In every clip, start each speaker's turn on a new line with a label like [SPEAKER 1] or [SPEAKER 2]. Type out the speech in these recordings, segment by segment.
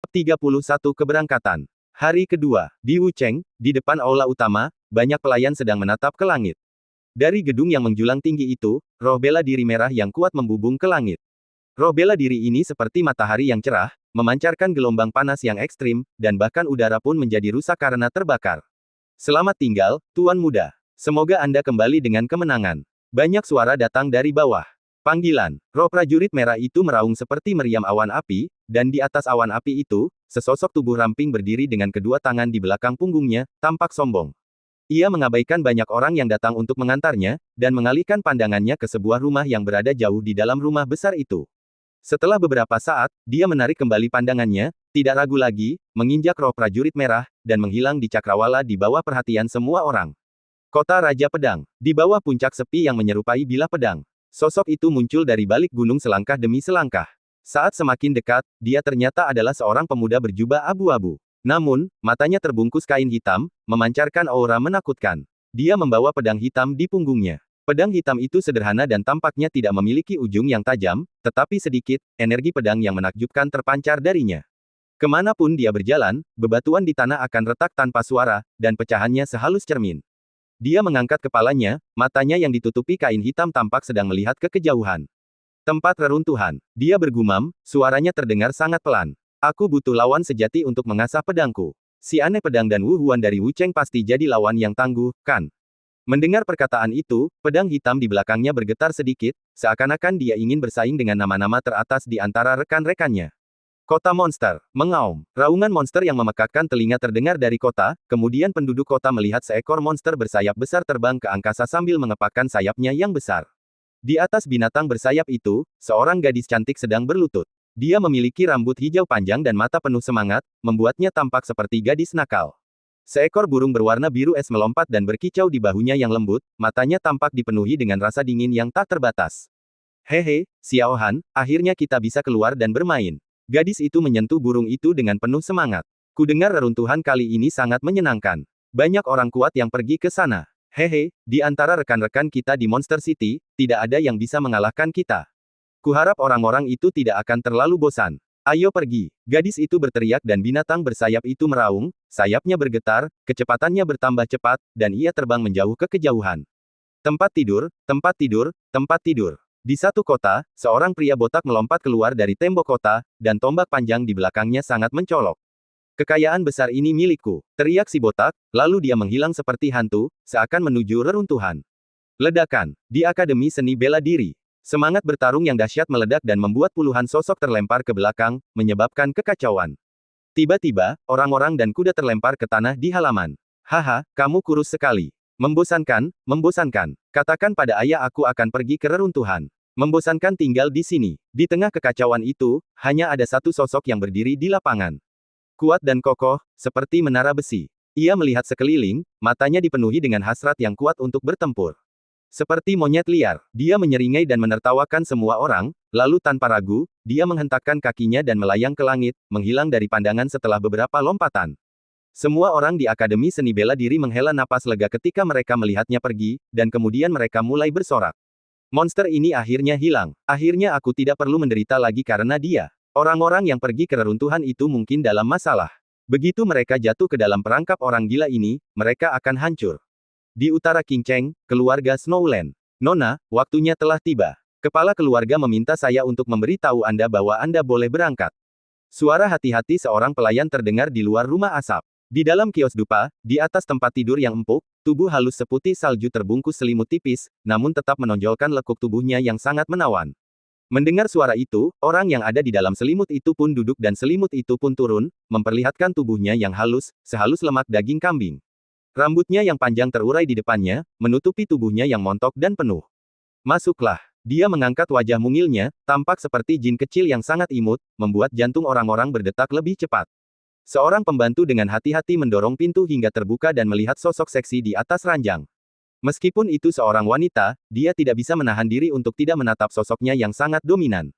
[SPEAKER 1] 31 Keberangkatan. Hari kedua, di Wucheng, di depan aula utama, banyak pelayan sedang menatap ke langit. Dari gedung yang menjulang tinggi itu, roh bela diri merah yang kuat membubung ke langit. Roh bela diri ini seperti matahari yang cerah, memancarkan gelombang panas yang ekstrim, dan bahkan udara pun menjadi rusak karena terbakar. Selamat tinggal, Tuan Muda. Semoga Anda kembali dengan kemenangan. Banyak suara datang dari bawah. Panggilan. Roh prajurit merah itu meraung seperti meriam awan api, dan di atas awan api itu, sesosok tubuh ramping berdiri dengan kedua tangan di belakang punggungnya, tampak sombong. Ia mengabaikan banyak orang yang datang untuk mengantarnya, dan mengalihkan pandangannya ke sebuah rumah yang berada jauh di dalam rumah besar itu. Setelah beberapa saat, dia menarik kembali pandangannya, tidak ragu lagi, menginjak roh prajurit merah, dan menghilang di cakrawala di bawah perhatian semua orang. Kota Raja Pedang. Di bawah puncak sepi yang menyerupai bilah pedang. Sosok itu muncul dari balik gunung selangkah demi selangkah. Saat semakin dekat, dia ternyata adalah seorang pemuda berjubah abu-abu. Namun, matanya terbungkus kain hitam, memancarkan aura menakutkan. Dia membawa pedang hitam di punggungnya. Pedang hitam itu sederhana dan tampaknya tidak memiliki ujung yang tajam, tetapi sedikit, energi pedang yang menakjubkan terpancar darinya. Kemanapun dia berjalan, bebatuan di tanah akan retak tanpa suara, dan pecahannya sehalus cermin. Dia mengangkat kepalanya, matanya yang ditutupi kain hitam tampak sedang melihat ke kejauhan. Tempat reruntuhan. Dia bergumam, suaranya terdengar sangat pelan. Aku butuh lawan sejati untuk mengasah pedangku. Si aneh pedang dan Wu Huan dari Wucheng pasti jadi lawan yang tangguh, kan? Mendengar perkataan itu, pedang hitam di belakangnya bergetar sedikit, seakan-akan dia ingin bersaing dengan nama-nama teratas di antara rekan-rekannya. Kota monster, mengaum. Raungan monster yang memekakkan telinga terdengar dari kota, kemudian penduduk kota melihat seekor monster bersayap besar terbang ke angkasa sambil mengepakkan sayapnya yang besar. Di atas binatang bersayap itu, seorang gadis cantik sedang berlutut. Dia memiliki rambut hijau panjang dan mata penuh semangat, membuatnya tampak seperti gadis nakal. Seekor burung berwarna biru es melompat dan berkicau di bahunya yang lembut, matanya tampak dipenuhi dengan rasa dingin yang tak terbatas. Hehe, Xiao Han, akhirnya kita bisa keluar dan bermain. Gadis itu menyentuh burung itu dengan penuh semangat. Kudengar reruntuhan kali ini sangat menyenangkan. Banyak orang kuat yang pergi ke sana. Hehe, di antara rekan-rekan kita di Monster City, tidak ada yang bisa mengalahkan kita. Kuharap orang-orang itu tidak akan terlalu bosan. Ayo pergi. Gadis itu berteriak dan binatang bersayap itu meraung, sayapnya bergetar, kecepatannya bertambah cepat, dan ia terbang menjauh ke kejauhan. Tempat tidur, tempat tidur, tempat tidur. Di satu kota, seorang pria botak melompat keluar dari tembok kota, dan tombak panjang di belakangnya sangat mencolok. Kekayaan besar ini milikku, teriak si botak, lalu dia menghilang seperti hantu, seakan menuju reruntuhan. Ledakan. Di Akademi Seni Bela Diri. Semangat bertarung yang dahsyat meledak dan membuat puluhan sosok terlempar ke belakang, menyebabkan kekacauan. Tiba-tiba, orang-orang dan kuda terlempar ke tanah di halaman. Haha, kamu kurus sekali. Membosankan, membosankan. Katakan pada ayah aku akan pergi ke reruntuhan. Membosankan tinggal di sini. Di tengah kekacauan itu, hanya ada satu sosok yang berdiri di lapangan. Kuat dan kokoh, seperti menara besi. Ia melihat sekeliling, matanya dipenuhi dengan hasrat yang kuat untuk bertempur. Seperti monyet liar, dia menyeringai dan menertawakan semua orang, lalu tanpa ragu, dia menghentakkan kakinya dan melayang ke langit, menghilang dari pandangan setelah beberapa lompatan. Semua orang di Akademi Seni Bela Diri menghela napas lega ketika mereka melihatnya pergi, dan kemudian mereka mulai bersorak. Monster ini akhirnya hilang. Akhirnya aku tidak perlu menderita lagi karena dia. Orang-orang yang pergi ke reruntuhan itu mungkin dalam masalah. Begitu mereka jatuh ke dalam perangkap orang gila ini, mereka akan hancur. Di utara Qingcheng, keluarga Snowland. Nona, waktunya telah tiba. Kepala keluarga meminta saya untuk memberitahu Anda bahwa Anda boleh berangkat. Suara hati-hati seorang pelayan terdengar di luar rumah asap. Di dalam kios dupa, di atas tempat tidur yang empuk, tubuh halus seputih salju terbungkus selimut tipis, namun tetap menonjolkan lekuk tubuhnya yang sangat menawan. Mendengar suara itu, orang yang ada di dalam selimut itu pun duduk dan selimut itu pun turun, memperlihatkan tubuhnya yang halus, sehalus lemak daging kambing. Rambutnya yang panjang terurai di depannya, menutupi tubuhnya yang montok dan penuh. Masuklah. Dia mengangkat wajah mungilnya, tampak seperti jin kecil yang sangat imut, membuat jantung orang-orang berdetak lebih cepat. Seorang pembantu dengan hati-hati mendorong pintu hingga terbuka dan melihat sosok seksi di atas ranjang. Meskipun itu seorang wanita, dia tidak bisa menahan diri untuk tidak menatap sosoknya yang sangat dominan.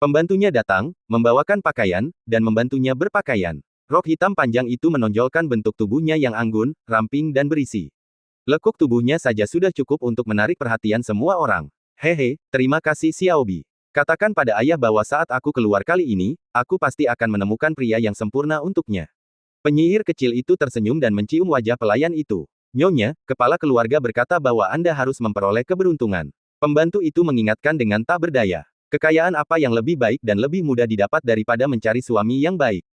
[SPEAKER 1] Pembantunya datang, membawakan pakaian, dan membantunya berpakaian. Rok hitam panjang itu menonjolkan bentuk tubuhnya yang anggun, ramping dan berisi. Lekuk tubuhnya saja sudah cukup untuk menarik perhatian semua orang. Hehe, terima kasih Xiaobi. Katakan pada ayah bahwa saat aku keluar kali ini, aku pasti akan menemukan pria yang sempurna untuknya. Penyihir kecil itu tersenyum dan mencium wajah pelayan itu. Nyonya, kepala keluarga berkata bahwa Anda harus memperoleh keberuntungan. Pembantu itu mengingatkan dengan tak berdaya. Kekayaan apa yang lebih baik dan lebih mudah didapat daripada mencari suami yang baik?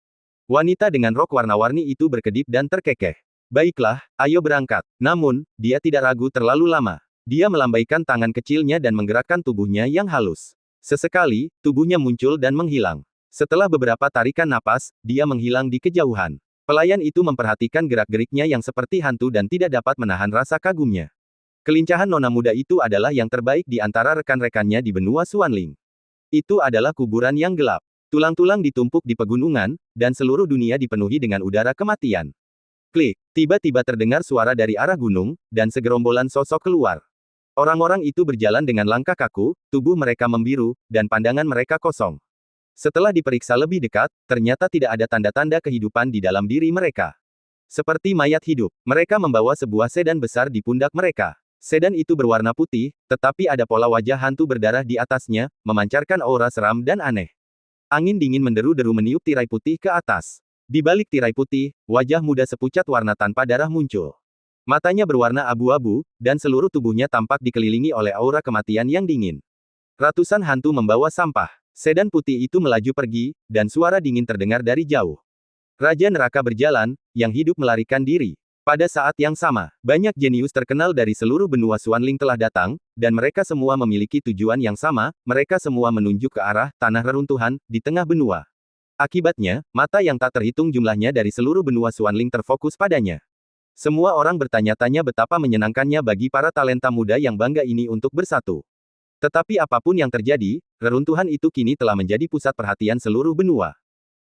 [SPEAKER 1] Wanita dengan rok warna-warni itu berkedip dan terkekeh. Baiklah, ayo berangkat. Namun, dia tidak ragu terlalu lama. Dia melambaikan tangan kecilnya dan menggerakkan tubuhnya yang halus. Sesekali, tubuhnya muncul dan menghilang. Setelah beberapa tarikan napas, dia menghilang di kejauhan. Pelayan itu memperhatikan gerak-geriknya yang seperti hantu dan tidak dapat menahan rasa kagumnya. Kelincahan nona muda itu adalah yang terbaik di antara rekan-rekannya di benua Xuanling. Itu adalah kuburan yang gelap. Tulang-tulang ditumpuk di pegunungan, dan seluruh dunia dipenuhi dengan udara kematian. Klik, tiba-tiba terdengar suara dari arah gunung, dan segerombolan sosok keluar. Orang-orang itu berjalan dengan langkah kaku, tubuh mereka membiru, dan pandangan mereka kosong. Setelah diperiksa lebih dekat, ternyata tidak ada tanda-tanda kehidupan di dalam diri mereka. Seperti mayat hidup, mereka membawa sebuah sedan besar di pundak mereka. Sedan itu berwarna putih, tetapi ada pola wajah hantu berdarah di atasnya, memancarkan aura seram dan aneh. Angin dingin menderu-deru meniup tirai putih ke atas. Di balik tirai putih, wajah muda sepucat warna tanpa darah muncul. Matanya berwarna abu-abu, dan seluruh tubuhnya tampak dikelilingi oleh aura kematian yang dingin. Ratusan hantu membawa sampah. Sedan putih itu melaju pergi, dan suara dingin terdengar dari jauh. Raja Neraka berjalan, yang hidup melarikan diri. Pada saat yang sama, banyak jenius terkenal dari seluruh benua Xuanling telah datang, dan mereka semua memiliki tujuan yang sama, mereka semua menunjuk ke arah tanah reruntuhan di tengah benua. Akibatnya, mata yang tak terhitung jumlahnya dari seluruh benua Xuanling terfokus padanya. Semua orang bertanya-tanya betapa menyenangkannya bagi para talenta muda yang bangga ini untuk bersatu. Tetapi apapun yang terjadi, reruntuhan itu kini telah menjadi pusat perhatian seluruh benua.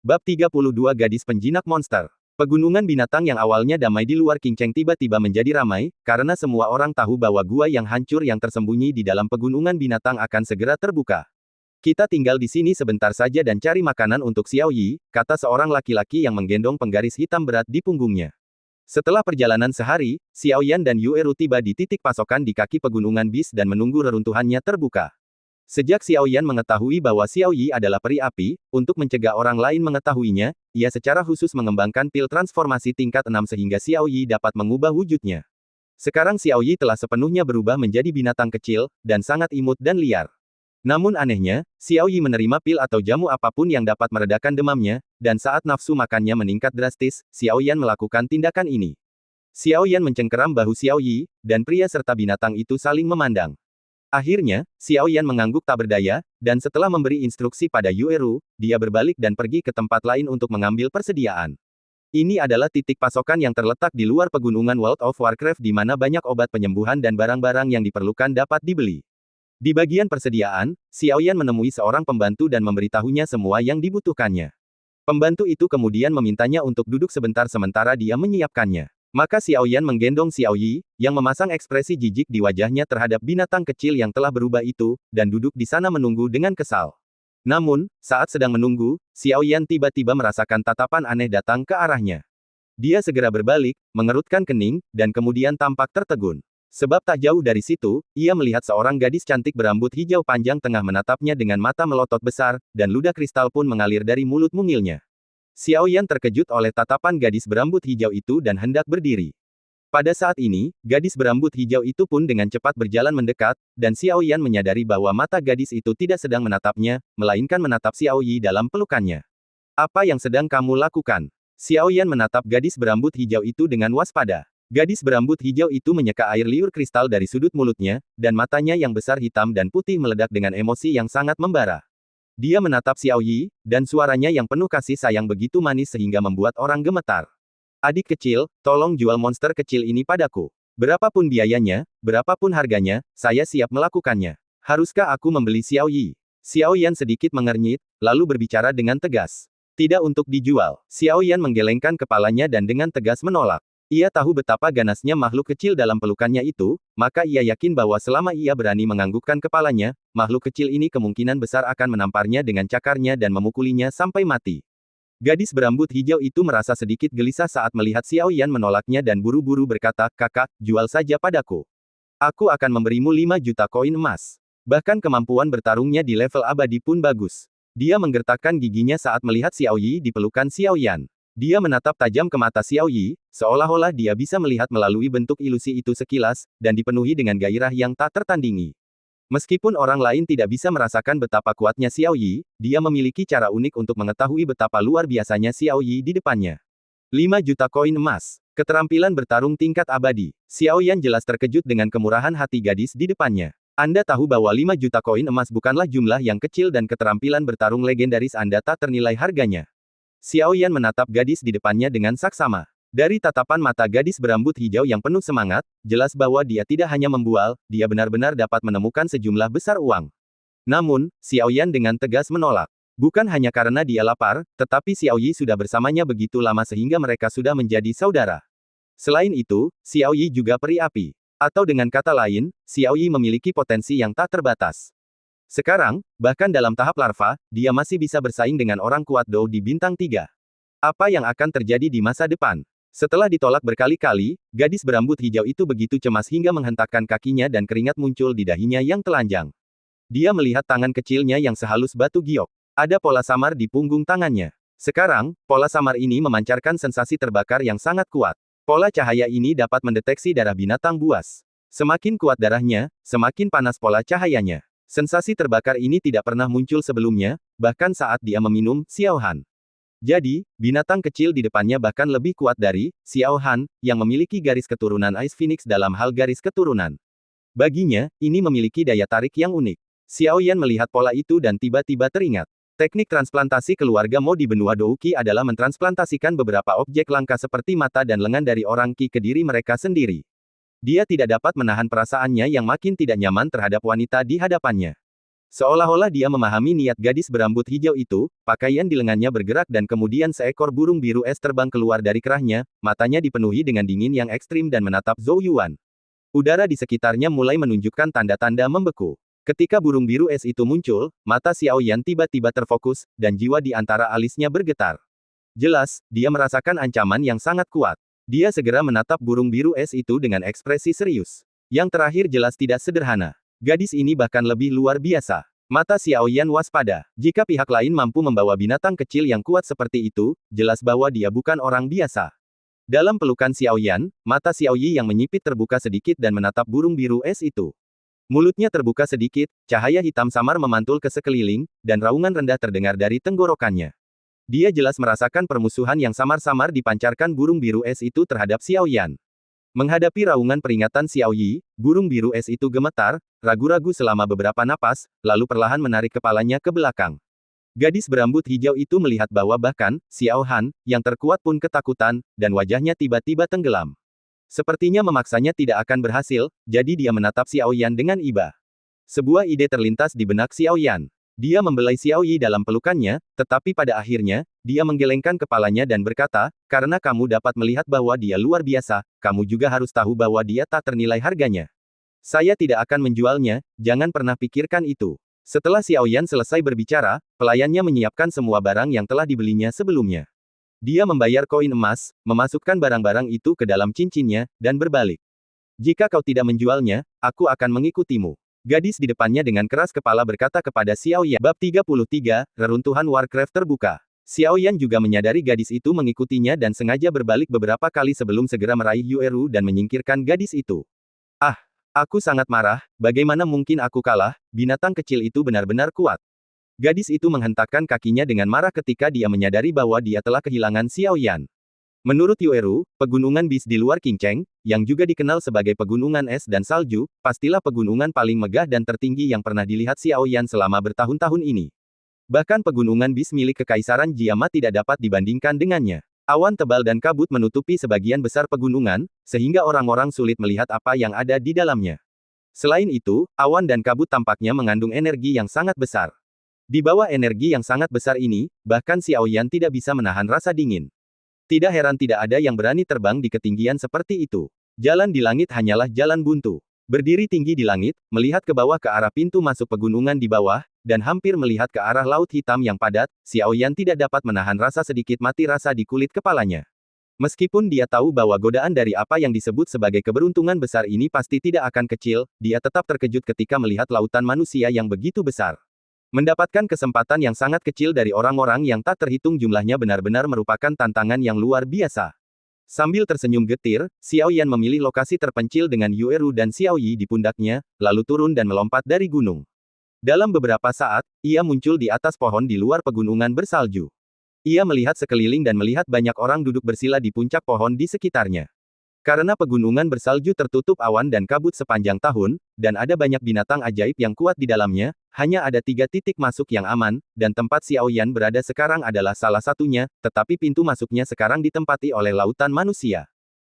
[SPEAKER 1] Bab 32 Gadis Penjinak Monster. Pegunungan binatang yang awalnya damai di luar Qingcheng tiba-tiba menjadi ramai, karena semua orang tahu bahwa gua yang hancur yang tersembunyi di dalam pegunungan binatang akan segera terbuka. Kita tinggal di sini sebentar saja dan cari makanan untuk Xiao Yi, kata seorang laki-laki yang menggendong penggaris hitam berat di punggungnya. Setelah perjalanan sehari, Xiao Yan dan Yu Eru tiba di titik pasokan di kaki pegunungan bis dan menunggu reruntuhannya terbuka. Sejak Xiao Yan mengetahui bahwa Xiao Yi adalah peri api, untuk mencegah orang lain mengetahuinya, ia secara khusus mengembangkan pil transformasi tingkat 6 sehingga Xiao Yi dapat mengubah wujudnya. Sekarang Xiao Yi telah sepenuhnya berubah menjadi binatang kecil, dan sangat imut dan liar. Namun anehnya, Xiao Yi menerima pil atau jamu apapun yang dapat meredakan demamnya, dan saat nafsu makannya meningkat drastis, Xiao Yan melakukan tindakan ini. Xiao Yan mencengkeram bahu Xiao Yi, dan pria serta binatang itu saling memandang. Akhirnya, Xiao Yan mengangguk tak berdaya, dan setelah memberi instruksi pada Yu Eru, dia berbalik dan pergi ke tempat lain untuk mengambil persediaan. Ini adalah titik pasokan yang terletak di luar pegunungan World of Warcraft di mana banyak obat penyembuhan dan barang-barang yang diperlukan dapat dibeli. Di bagian persediaan, Xiao Yan menemui seorang pembantu dan memberitahunya semua yang dibutuhkannya. Pembantu itu kemudian memintanya untuk duduk sebentar sementara dia menyiapkannya. Maka Xiao Yan menggendong Xiao Yi, yang memasang ekspresi jijik di wajahnya terhadap binatang kecil yang telah berubah itu, dan duduk di sana menunggu dengan kesal. Namun, saat sedang menunggu, Xiao Yan tiba-tiba merasakan tatapan aneh datang ke arahnya. Dia segera berbalik, mengerutkan kening, dan kemudian tampak tertegun. Sebab tak jauh dari situ, ia melihat seorang gadis cantik berambut hijau panjang tengah menatapnya dengan mata melotot besar, dan ludah kristal pun mengalir dari mulut mungilnya. Xiao Yan terkejut oleh tatapan gadis berambut hijau itu dan hendak berdiri. Pada saat ini, gadis berambut hijau itu pun dengan cepat berjalan mendekat, dan Xiao Yan menyadari bahwa mata gadis itu tidak sedang menatapnya, melainkan menatap Xiao Yi dalam pelukannya. Apa yang sedang kamu lakukan? Xiao Yan menatap gadis berambut hijau itu dengan waspada. Gadis berambut hijau itu menyeka air liur kristal dari sudut mulutnya, dan matanya yang besar hitam dan putih meledak dengan emosi yang sangat membara. Dia menatap Xiao Yi, dan suaranya yang penuh kasih sayang begitu manis sehingga membuat orang gemetar. Adik kecil, tolong jual monster kecil ini padaku. Berapapun biayanya, berapapun harganya, saya siap melakukannya. Haruskah aku membeli Xiao Yi? Xiao Yan sedikit mengernyit, lalu berbicara dengan tegas. Tidak untuk dijual. Xiao Yan menggelengkan kepalanya dan dengan tegas menolak. Ia tahu betapa ganasnya makhluk kecil dalam pelukannya itu, maka ia yakin bahwa selama ia berani menganggukkan kepalanya, makhluk kecil ini kemungkinan besar akan menamparnya dengan cakarnya dan memukulinya sampai mati. Gadis berambut hijau itu merasa sedikit gelisah saat melihat Xiao Yan menolaknya dan buru-buru berkata, "Kakak, jual saja padaku. Aku akan memberimu 5 juta koin emas." Bahkan kemampuan bertarungnya di level abadi pun bagus. Dia menggertakkan giginya saat melihat Xiao Yi di pelukan Xiao Yan. Dia menatap tajam ke mata Xiao Yi, seolah-olah dia bisa melihat melalui bentuk ilusi itu sekilas, dan dipenuhi dengan gairah yang tak tertandingi. Meskipun orang lain tidak bisa merasakan betapa kuatnya Xiao Yi, dia memiliki cara unik untuk mengetahui betapa luar biasanya Xiao Yi di depannya. 5 juta koin emas. Keterampilan bertarung tingkat abadi. Xiao Yan jelas terkejut dengan kemurahan hati gadis di depannya. Anda tahu bahwa 5 juta koin emas bukanlah jumlah yang kecil dan keterampilan bertarung legendaris Anda tak ternilai harganya. Xiao Yan menatap gadis di depannya dengan saksama. Dari tatapan mata gadis berambut hijau yang penuh semangat, jelas bahwa dia tidak hanya membual, dia benar-benar dapat menemukan sejumlah besar uang. Namun, Xiao Yan dengan tegas menolak. Bukan hanya karena dia lapar, tetapi Xiao Yi sudah bersamanya begitu lama sehingga mereka sudah menjadi saudara. Selain itu, Xiao Yi juga peri api. Atau dengan kata lain, Xiao Yi memiliki potensi yang tak terbatas. Sekarang, bahkan dalam tahap larva, dia masih bisa bersaing dengan orang kuat Dou di bintang 3. Apa yang akan terjadi di masa depan? Setelah ditolak berkali-kali, gadis berambut hijau itu begitu cemas hingga menghentakkan kakinya dan keringat muncul di dahinya yang telanjang. Dia melihat tangan kecilnya yang sehalus batu giok. Ada pola samar di punggung tangannya. Sekarang, pola samar ini memancarkan sensasi terbakar yang sangat kuat. Pola cahaya ini dapat mendeteksi darah binatang buas. Semakin kuat darahnya, semakin panas pola cahayanya. Sensasi terbakar ini tidak pernah muncul sebelumnya, bahkan saat dia meminum Xiao Han. Jadi, binatang kecil di depannya bahkan lebih kuat dari Xiao Han, yang memiliki garis keturunan Ice Phoenix dalam hal garis keturunan. Baginya, ini memiliki daya tarik yang unik. Xiao Yan melihat pola itu dan tiba-tiba teringat. Teknik transplantasi keluarga Mo di benua Douqi adalah mentransplantasikan beberapa objek langka seperti mata dan lengan dari orang Qi ke diri mereka sendiri. Dia tidak dapat menahan perasaannya yang makin tidak nyaman terhadap wanita di hadapannya. Seolah-olah dia memahami niat gadis berambut hijau itu, pakaian di lengannya bergerak dan kemudian seekor burung biru es terbang keluar dari kerahnya, matanya dipenuhi dengan dingin yang ekstrim dan menatap Zhou Yuan. Udara di sekitarnya mulai menunjukkan tanda-tanda membeku. Ketika burung biru es itu muncul, mata Xiao Yan tiba-tiba terfokus, dan jiwa di antara alisnya bergetar. Jelas, dia merasakan ancaman yang sangat kuat. Dia segera menatap burung biru es itu dengan ekspresi serius. Yang terakhir jelas tidak sederhana. Gadis ini bahkan lebih luar biasa. Mata Xiao Yan waspada. Jika pihak lain mampu membawa binatang kecil yang kuat seperti itu, jelas bahwa dia bukan orang biasa. Dalam pelukan Xiao Yan, mata Xiao Yi yang menyipit terbuka sedikit dan menatap burung biru es itu. Mulutnya terbuka sedikit, cahaya hitam samar memantul ke sekeliling, dan raungan rendah terdengar dari tenggorokannya. Dia jelas merasakan permusuhan yang samar-samar dipancarkan burung biru es itu terhadap Xiao Yan. Menghadapi raungan peringatan Xiao Yi, burung biru es itu gemetar, ragu-ragu selama beberapa napas, lalu perlahan menarik kepalanya ke belakang. Gadis berambut hijau itu melihat bahwa bahkan, Xiao Han, yang terkuat pun ketakutan, dan wajahnya tiba-tiba tenggelam. Sepertinya memaksanya tidak akan berhasil, jadi dia menatap Xiao Yan dengan iba. Sebuah ide terlintas di benak Xiao Yan. Dia membelai Xiao Yi dalam pelukannya, tetapi pada akhirnya, dia menggelengkan kepalanya dan berkata, karena kamu dapat melihat bahwa dia luar biasa, kamu juga harus tahu bahwa dia tak ternilai harganya. Saya tidak akan menjualnya, jangan pernah pikirkan itu. Setelah Xiao Yan selesai berbicara, pelayannya menyiapkan semua barang yang telah dibelinya sebelumnya. Dia membayar koin emas, memasukkan barang-barang itu ke dalam cincinnya, dan berbalik. Jika kau tidak menjualnya, aku akan mengikutimu. Gadis di depannya dengan keras kepala berkata kepada Xiao Yan. Bab 33, Reruntuhan Warcraft terbuka. Xiao Yan juga menyadari gadis itu mengikutinya dan sengaja berbalik beberapa kali sebelum segera meraih Yueru dan menyingkirkan gadis itu. Ah, aku sangat marah, bagaimana mungkin aku kalah, binatang kecil itu benar-benar kuat. Gadis itu menghentakkan kakinya dengan marah ketika dia menyadari bahwa dia telah kehilangan Xiao Yan. Menurut Yueru, pegunungan bis di luar Qingcheng, yang juga dikenal sebagai pegunungan es dan salju, pastilah pegunungan paling megah dan tertinggi yang pernah dilihat Xiao Yan selama bertahun-tahun ini. Bahkan pegunungan bis milik Kekaisaran Jiama tidak dapat dibandingkan dengannya. Awan tebal dan kabut menutupi sebagian besar pegunungan, sehingga orang-orang sulit melihat apa yang ada di dalamnya. Selain itu, awan dan kabut tampaknya mengandung energi yang sangat besar. Di bawah energi yang sangat besar ini, bahkan Xiao Yan tidak bisa menahan rasa dingin. Tidak heran tidak ada yang berani terbang di ketinggian seperti itu. Jalan di langit hanyalah jalan buntu. Berdiri tinggi di langit, melihat ke bawah ke arah pintu masuk pegunungan di bawah, dan hampir melihat ke arah laut hitam yang padat, Xiao Yan tidak dapat menahan rasa sedikit mati rasa di kulit kepalanya. Meskipun dia tahu bahwa godaan dari apa yang disebut sebagai keberuntungan besar ini pasti tidak akan kecil, dia tetap terkejut ketika melihat lautan manusia yang begitu besar. Mendapatkan kesempatan yang sangat kecil dari orang-orang yang tak terhitung jumlahnya benar-benar merupakan tantangan yang luar biasa. Sambil tersenyum getir, Xiao Yan memilih lokasi terpencil dengan Yueru dan Xiao Yi di pundaknya, lalu turun dan melompat dari gunung. Dalam beberapa saat, ia muncul di atas pohon di luar pegunungan bersalju. Ia melihat sekeliling dan melihat banyak orang duduk bersila di puncak pohon di sekitarnya. Karena pegunungan bersalju tertutup awan dan kabut sepanjang tahun, dan ada banyak binatang ajaib yang kuat di dalamnya, hanya ada 3 titik masuk yang aman, dan tempat Xiao Yan berada sekarang adalah salah satunya, tetapi pintu masuknya sekarang ditempati oleh lautan manusia.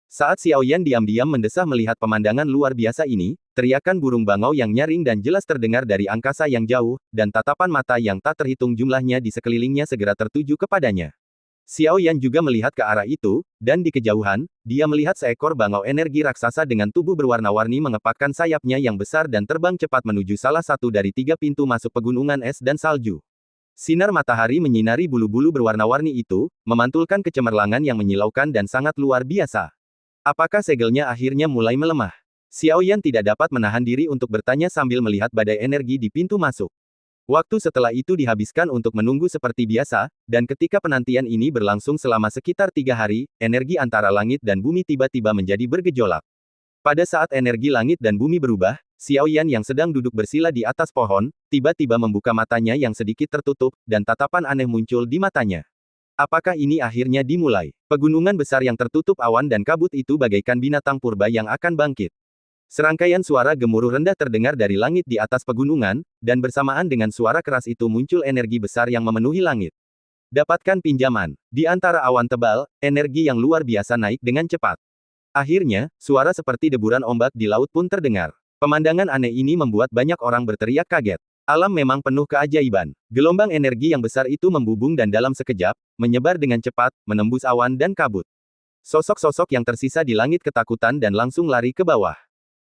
[SPEAKER 1] Saat Xiao Yan diam-diam mendesah melihat pemandangan luar biasa ini, teriakan burung bangau yang nyaring dan jelas terdengar dari angkasa yang jauh, dan tatapan mata yang tak terhitung jumlahnya di sekelilingnya segera tertuju kepadanya. Xiao Yan juga melihat ke arah itu, dan di kejauhan, dia melihat seekor bangau energi raksasa dengan tubuh berwarna-warni mengepakkan sayapnya yang besar dan terbang cepat menuju salah satu dari 3 pintu masuk pegunungan es dan salju. Sinar matahari menyinari bulu-bulu berwarna-warni itu, memantulkan kecemerlangan yang menyilaukan dan sangat luar biasa. Apakah segelnya akhirnya mulai melemah? Xiao Yan tidak dapat menahan diri untuk bertanya sambil melihat badai energi di pintu masuk. Waktu setelah itu dihabiskan untuk menunggu seperti biasa, dan ketika penantian ini berlangsung selama sekitar 3 hari, energi antara langit dan bumi tiba-tiba menjadi bergejolak. Pada saat energi langit dan bumi berubah, Xiao Yan yang sedang duduk bersila di atas pohon, tiba-tiba membuka matanya yang sedikit tertutup, dan tatapan aneh muncul di matanya. Apakah ini akhirnya dimulai? Pegunungan besar yang tertutup awan dan kabut itu bagaikan binatang purba yang akan bangkit. Serangkaian suara gemuruh rendah terdengar dari langit di atas pegunungan, dan bersamaan dengan suara keras itu muncul energi besar yang memenuhi langit. Dapatkan pinjaman. Di antara awan tebal, energi yang luar biasa naik dengan cepat. Akhirnya, suara seperti deburan ombak di laut pun terdengar. Pemandangan aneh ini membuat banyak orang berteriak kaget. Alam memang penuh keajaiban. Gelombang energi yang besar itu membubung dan dalam sekejap, menyebar dengan cepat, menembus awan dan kabut. Sosok-sosok yang tersisa di langit ketakutan dan langsung lari ke bawah.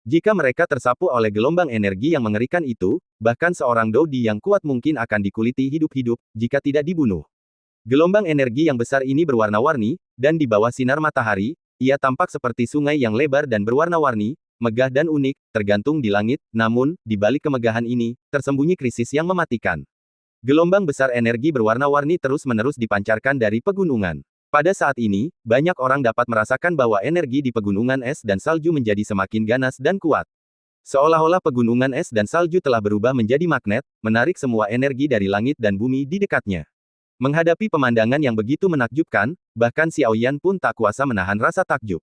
[SPEAKER 1] Jika mereka tersapu oleh gelombang energi yang mengerikan itu, bahkan seorang Dodi yang kuat mungkin akan dikuliti hidup-hidup, jika tidak dibunuh. Gelombang energi yang besar ini berwarna-warni, dan di bawah sinar matahari, ia tampak seperti sungai yang lebar dan berwarna-warni, megah dan unik, tergantung di langit, namun, di balik kemegahan ini, tersembunyi krisis yang mematikan. Gelombang besar energi berwarna-warni terus-menerus dipancarkan dari pegunungan. Pada saat ini, banyak orang dapat merasakan bahwa energi di pegunungan es dan salju menjadi semakin ganas dan kuat. Seolah-olah pegunungan es dan salju telah berubah menjadi magnet, menarik semua energi dari langit dan bumi di dekatnya. Menghadapi pemandangan yang begitu menakjubkan, bahkan Xiao Yan pun tak kuasa menahan rasa takjub.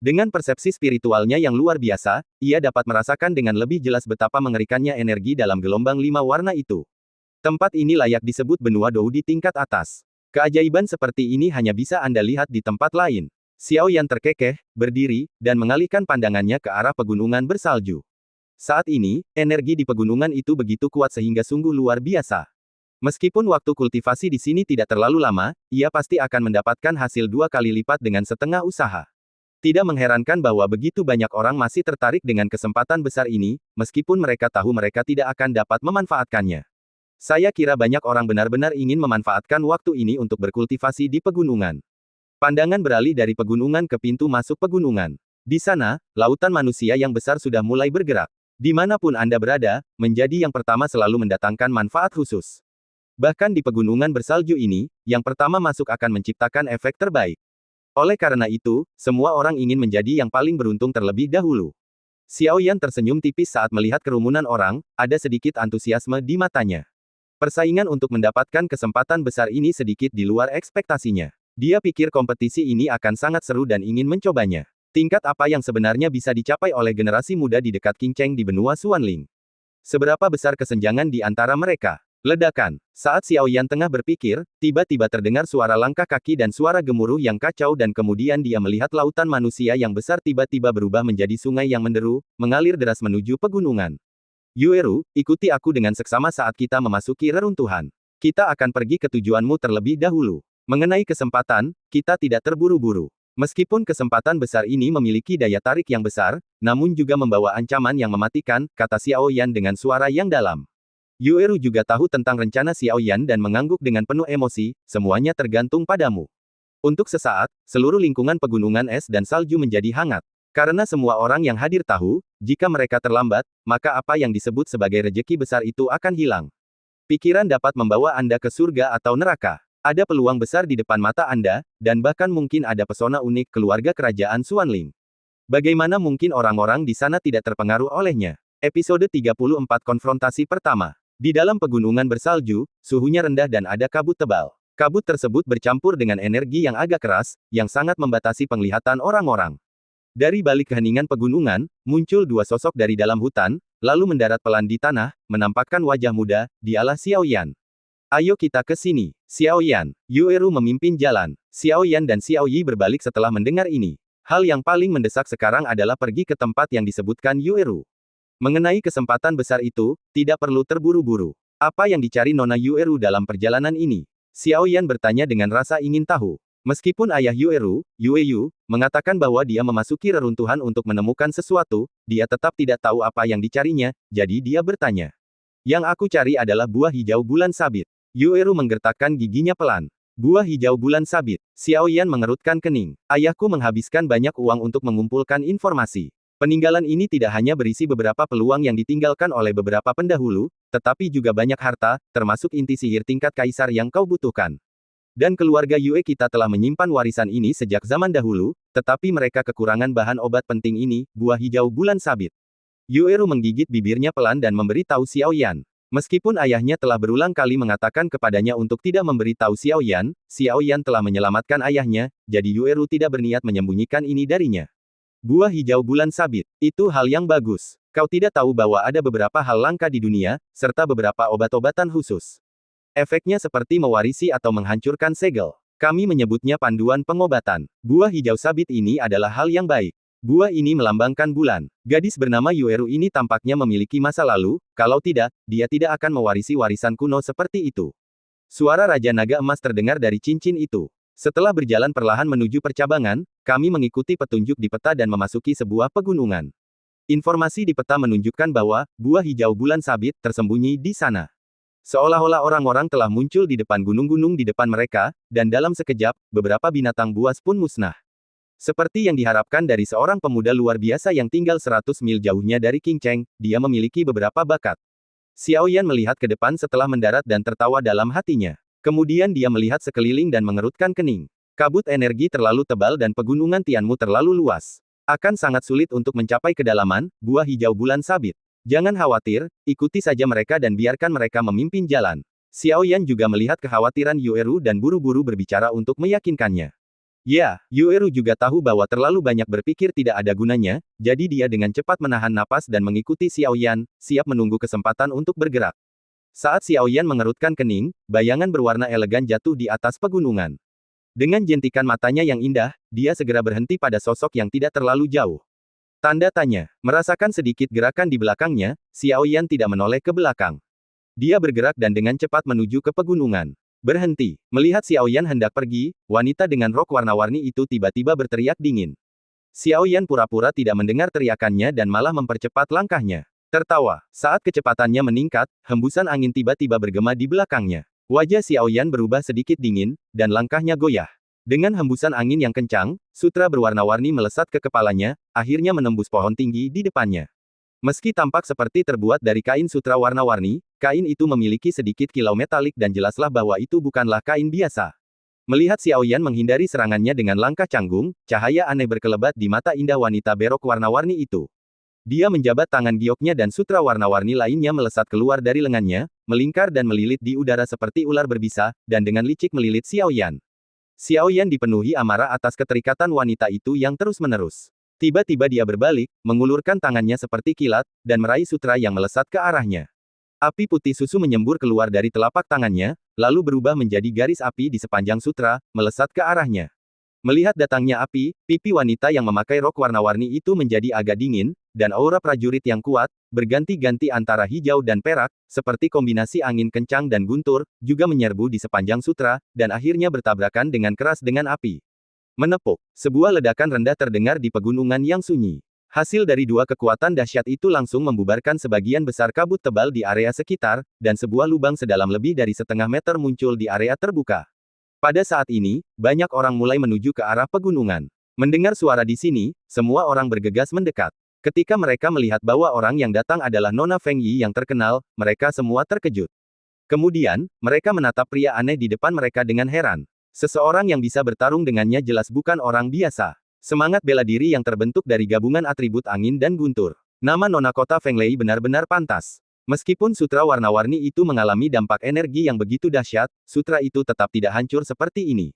[SPEAKER 1] Dengan persepsi spiritualnya yang luar biasa, ia dapat merasakan dengan lebih jelas betapa mengerikannya energi dalam gelombang 5 warna itu. Tempat ini layak disebut benua Dou di tingkat atas. Keajaiban seperti ini hanya bisa Anda lihat di tempat lain. Xiao Yan terkekeh, berdiri, dan mengalihkan pandangannya ke arah pegunungan bersalju. Saat ini, energi di pegunungan itu begitu kuat sehingga sungguh luar biasa. Meskipun waktu kultivasi di sini tidak terlalu lama, ia pasti akan mendapatkan hasil 2 kali lipat dengan setengah usaha. Tidak mengherankan bahwa begitu banyak orang masih tertarik dengan kesempatan besar ini, meskipun mereka tahu mereka tidak akan dapat memanfaatkannya. Saya kira banyak orang benar-benar ingin memanfaatkan waktu ini untuk berkultivasi di pegunungan. Pandangan beralih dari pegunungan ke pintu masuk pegunungan. Di sana, lautan manusia yang besar sudah mulai bergerak. Dimanapun Anda berada, menjadi yang pertama selalu mendatangkan manfaat khusus. Bahkan di pegunungan bersalju ini, yang pertama masuk akan menciptakan efek terbaik. Oleh karena itu, semua orang ingin menjadi yang paling beruntung terlebih dahulu. Xiao Yan tersenyum tipis saat melihat kerumunan orang, ada sedikit antusiasme di matanya. Persaingan untuk mendapatkan kesempatan besar ini sedikit di luar ekspektasinya. Dia pikir kompetisi ini akan sangat seru dan ingin mencobanya. Tingkat apa yang sebenarnya bisa dicapai oleh generasi muda di dekat Qing Cheng di benua Xuanling? Seberapa besar kesenjangan di antara mereka? Ledakan. Saat Xiao Yan tengah berpikir, tiba-tiba terdengar suara langkah kaki dan suara gemuruh yang kacau dan kemudian dia melihat lautan manusia yang besar tiba-tiba berubah menjadi sungai yang menderu, mengalir deras menuju pegunungan. Yueru, ikuti aku dengan seksama saat kita memasuki reruntuhan. Kita akan pergi ke tujuanmu terlebih dahulu. Mengenai kesempatan, kita tidak terburu-buru. Meskipun kesempatan besar ini memiliki daya tarik yang besar, namun juga membawa ancaman yang mematikan, kata Xiao Yan dengan suara yang dalam. Yueru juga tahu tentang rencana Xiao Yan dan mengangguk dengan penuh emosi, semuanya tergantung padamu. Untuk sesaat, seluruh lingkungan pegunungan es dan salju menjadi hangat. Karena semua orang yang hadir tahu, jika mereka terlambat, maka apa yang disebut sebagai rejeki besar itu akan hilang. Pikiran dapat membawa Anda ke surga atau neraka. Ada peluang besar di depan mata Anda, dan bahkan mungkin ada pesona unik keluarga kerajaan Xuanling. Bagaimana mungkin orang-orang di sana tidak terpengaruh olehnya? Episode 34 Konfrontasi Pertama. Di dalam pegunungan bersalju, suhunya rendah dan ada kabut tebal. Kabut tersebut bercampur dengan energi yang agak keras, yang sangat membatasi penglihatan orang-orang. Dari balik keheningan pegunungan, muncul dua sosok dari dalam hutan, lalu mendarat pelan di tanah, menampakkan wajah muda, dialah Xiao Yan. Ayo kita ke sini. Xiao Yan. Yueru memimpin jalan. Xiao Yan dan Xiao Yi berbalik setelah mendengar ini. Hal yang paling mendesak sekarang adalah pergi ke tempat yang disebutkan Yueru. Mengenai kesempatan besar itu, tidak perlu terburu-buru. Apa yang dicari Nona Yueru dalam perjalanan ini? Xiao Yan bertanya dengan rasa ingin tahu. Meskipun ayah Yueru, Yueyu, mengatakan bahwa dia memasuki reruntuhan untuk menemukan sesuatu, dia tetap tidak tahu apa yang dicarinya, jadi dia bertanya. Yang aku cari adalah buah hijau bulan sabit. Yueru menggertakkan giginya pelan. Buah hijau bulan sabit. Xiao Yan mengerutkan kening. Ayahku menghabiskan banyak uang untuk mengumpulkan informasi. Peninggalan ini tidak hanya berisi beberapa peluang yang ditinggalkan oleh beberapa pendahulu, tetapi juga banyak harta, termasuk inti sihir tingkat kaisar yang kau butuhkan. Dan keluarga Yue kita telah menyimpan warisan ini sejak zaman dahulu, tetapi mereka kekurangan bahan obat penting ini, buah hijau bulan sabit. Yueru menggigit bibirnya pelan dan memberi tahu Xiao Yan. Meskipun ayahnya telah berulang kali mengatakan kepadanya untuk tidak memberi tahu Xiao Yan telah menyelamatkan ayahnya, jadi Yueru tidak berniat menyembunyikan ini darinya. Buah hijau bulan sabit, itu hal yang bagus. Kau tidak tahu bahwa ada beberapa hal langka di dunia, serta beberapa obat-obatan khusus. Efeknya seperti mewarisi atau menghancurkan segel. Kami menyebutnya panduan pengobatan. Buah hijau sabit ini adalah hal yang baik. Buah ini melambangkan bulan. Gadis bernama Yueru ini tampaknya memiliki masa lalu, kalau tidak, dia tidak akan mewarisi warisan kuno seperti itu. Suara Raja Naga Emas terdengar dari cincin itu. Setelah berjalan perlahan menuju percabangan, kami mengikuti petunjuk di peta dan memasuki sebuah pegunungan. Informasi di peta menunjukkan bahwa buah hijau bulan sabit tersembunyi di sana. Seolah-olah orang-orang telah muncul di depan gunung-gunung di depan mereka, dan dalam sekejap, beberapa binatang buas pun musnah. Seperti yang diharapkan dari seorang pemuda luar biasa yang tinggal 100 mil jauhnya dari King Cheng, dia memiliki beberapa bakat. Xiao Yan melihat ke depan setelah mendarat dan tertawa dalam hatinya. Kemudian dia melihat sekeliling dan mengerutkan kening. Kabut energi terlalu tebal dan pegunungan Tianmu terlalu luas. Akan sangat sulit untuk mencapai kedalaman, buah hijau bulan sabit. Jangan khawatir, ikuti saja mereka dan biarkan mereka memimpin jalan. Xiao Yan juga melihat kekhawatiran Yueru dan buru-buru berbicara untuk meyakinkannya. Ya, Yueru juga tahu bahwa terlalu banyak berpikir tidak ada gunanya, jadi dia dengan cepat menahan napas dan mengikuti Xiao Yan, siap menunggu kesempatan untuk bergerak. Saat Xiao Yan mengerutkan kening, bayangan berwarna elegan jatuh di atas pegunungan. Dengan jentikan matanya yang indah, dia segera berhenti pada sosok yang tidak terlalu jauh. Tanda tanya. Merasakan sedikit gerakan di belakangnya, Xiao Yan tidak menoleh ke belakang. Dia bergerak dan dengan cepat menuju ke pegunungan. Berhenti. Melihat Xiao Yan hendak pergi, wanita dengan rok warna-warni itu tiba-tiba berteriak dingin. Xiao Yan pura-pura tidak mendengar teriakannya dan malah mempercepat langkahnya. Tertawa. Saat kecepatannya meningkat, hembusan angin tiba-tiba bergema di belakangnya. Wajah Xiao Yan berubah sedikit dingin, dan langkahnya goyah. Dengan hembusan angin yang kencang, sutra berwarna-warni melesat ke kepalanya, akhirnya menembus pohon tinggi di depannya. Meski tampak seperti terbuat dari kain sutra warna-warni, kain itu memiliki sedikit kilau metalik dan jelaslah bahwa itu bukanlah kain biasa. Melihat Xiao Yan menghindari serangannya dengan langkah canggung, cahaya aneh berkelebat di mata indah wanita berok warna-warni itu. Dia menjabat tangan gioknya dan sutra warna-warni lainnya melesat keluar dari lengannya, melingkar dan melilit di udara seperti ular berbisa, dan dengan licik melilit Xiao Yan. Xiao Yan dipenuhi amarah atas keterikatan wanita itu yang terus-menerus. Tiba-tiba dia berbalik, mengulurkan tangannya seperti kilat, dan meraih sutra yang melesat ke arahnya. Api putih susu menyembur keluar dari telapak tangannya, lalu berubah menjadi garis api di sepanjang sutra, melesat ke arahnya. Melihat datangnya api, pipi wanita yang memakai rok warna-warni itu menjadi agak dingin, dan aura prajurit yang kuat, berganti-ganti antara hijau dan perak, seperti kombinasi angin kencang dan guntur, juga menyerbu di sepanjang sutra, dan akhirnya bertabrakan dengan keras dengan api. Menepuk. Sebuah ledakan rendah terdengar di pegunungan yang sunyi. Hasil dari dua kekuatan dahsyat itu langsung membubarkan sebagian besar kabut tebal di area sekitar, dan sebuah lubang sedalam lebih dari setengah meter muncul di area terbuka. Pada saat ini, banyak orang mulai menuju ke arah pegunungan. Mendengar suara di sini, semua orang bergegas mendekat. Ketika mereka melihat bahwa orang yang datang adalah Nona Feng Yi yang terkenal, mereka semua terkejut. Kemudian, mereka menatap pria aneh di depan mereka dengan heran. Seseorang yang bisa bertarung dengannya jelas bukan orang biasa. Semangat bela diri yang terbentuk dari gabungan atribut angin dan guntur. Nama Nona Kota Feng Lei benar-benar pantas. Meskipun sutra warna-warni itu mengalami dampak energi yang begitu dahsyat, sutra itu tetap tidak hancur seperti ini.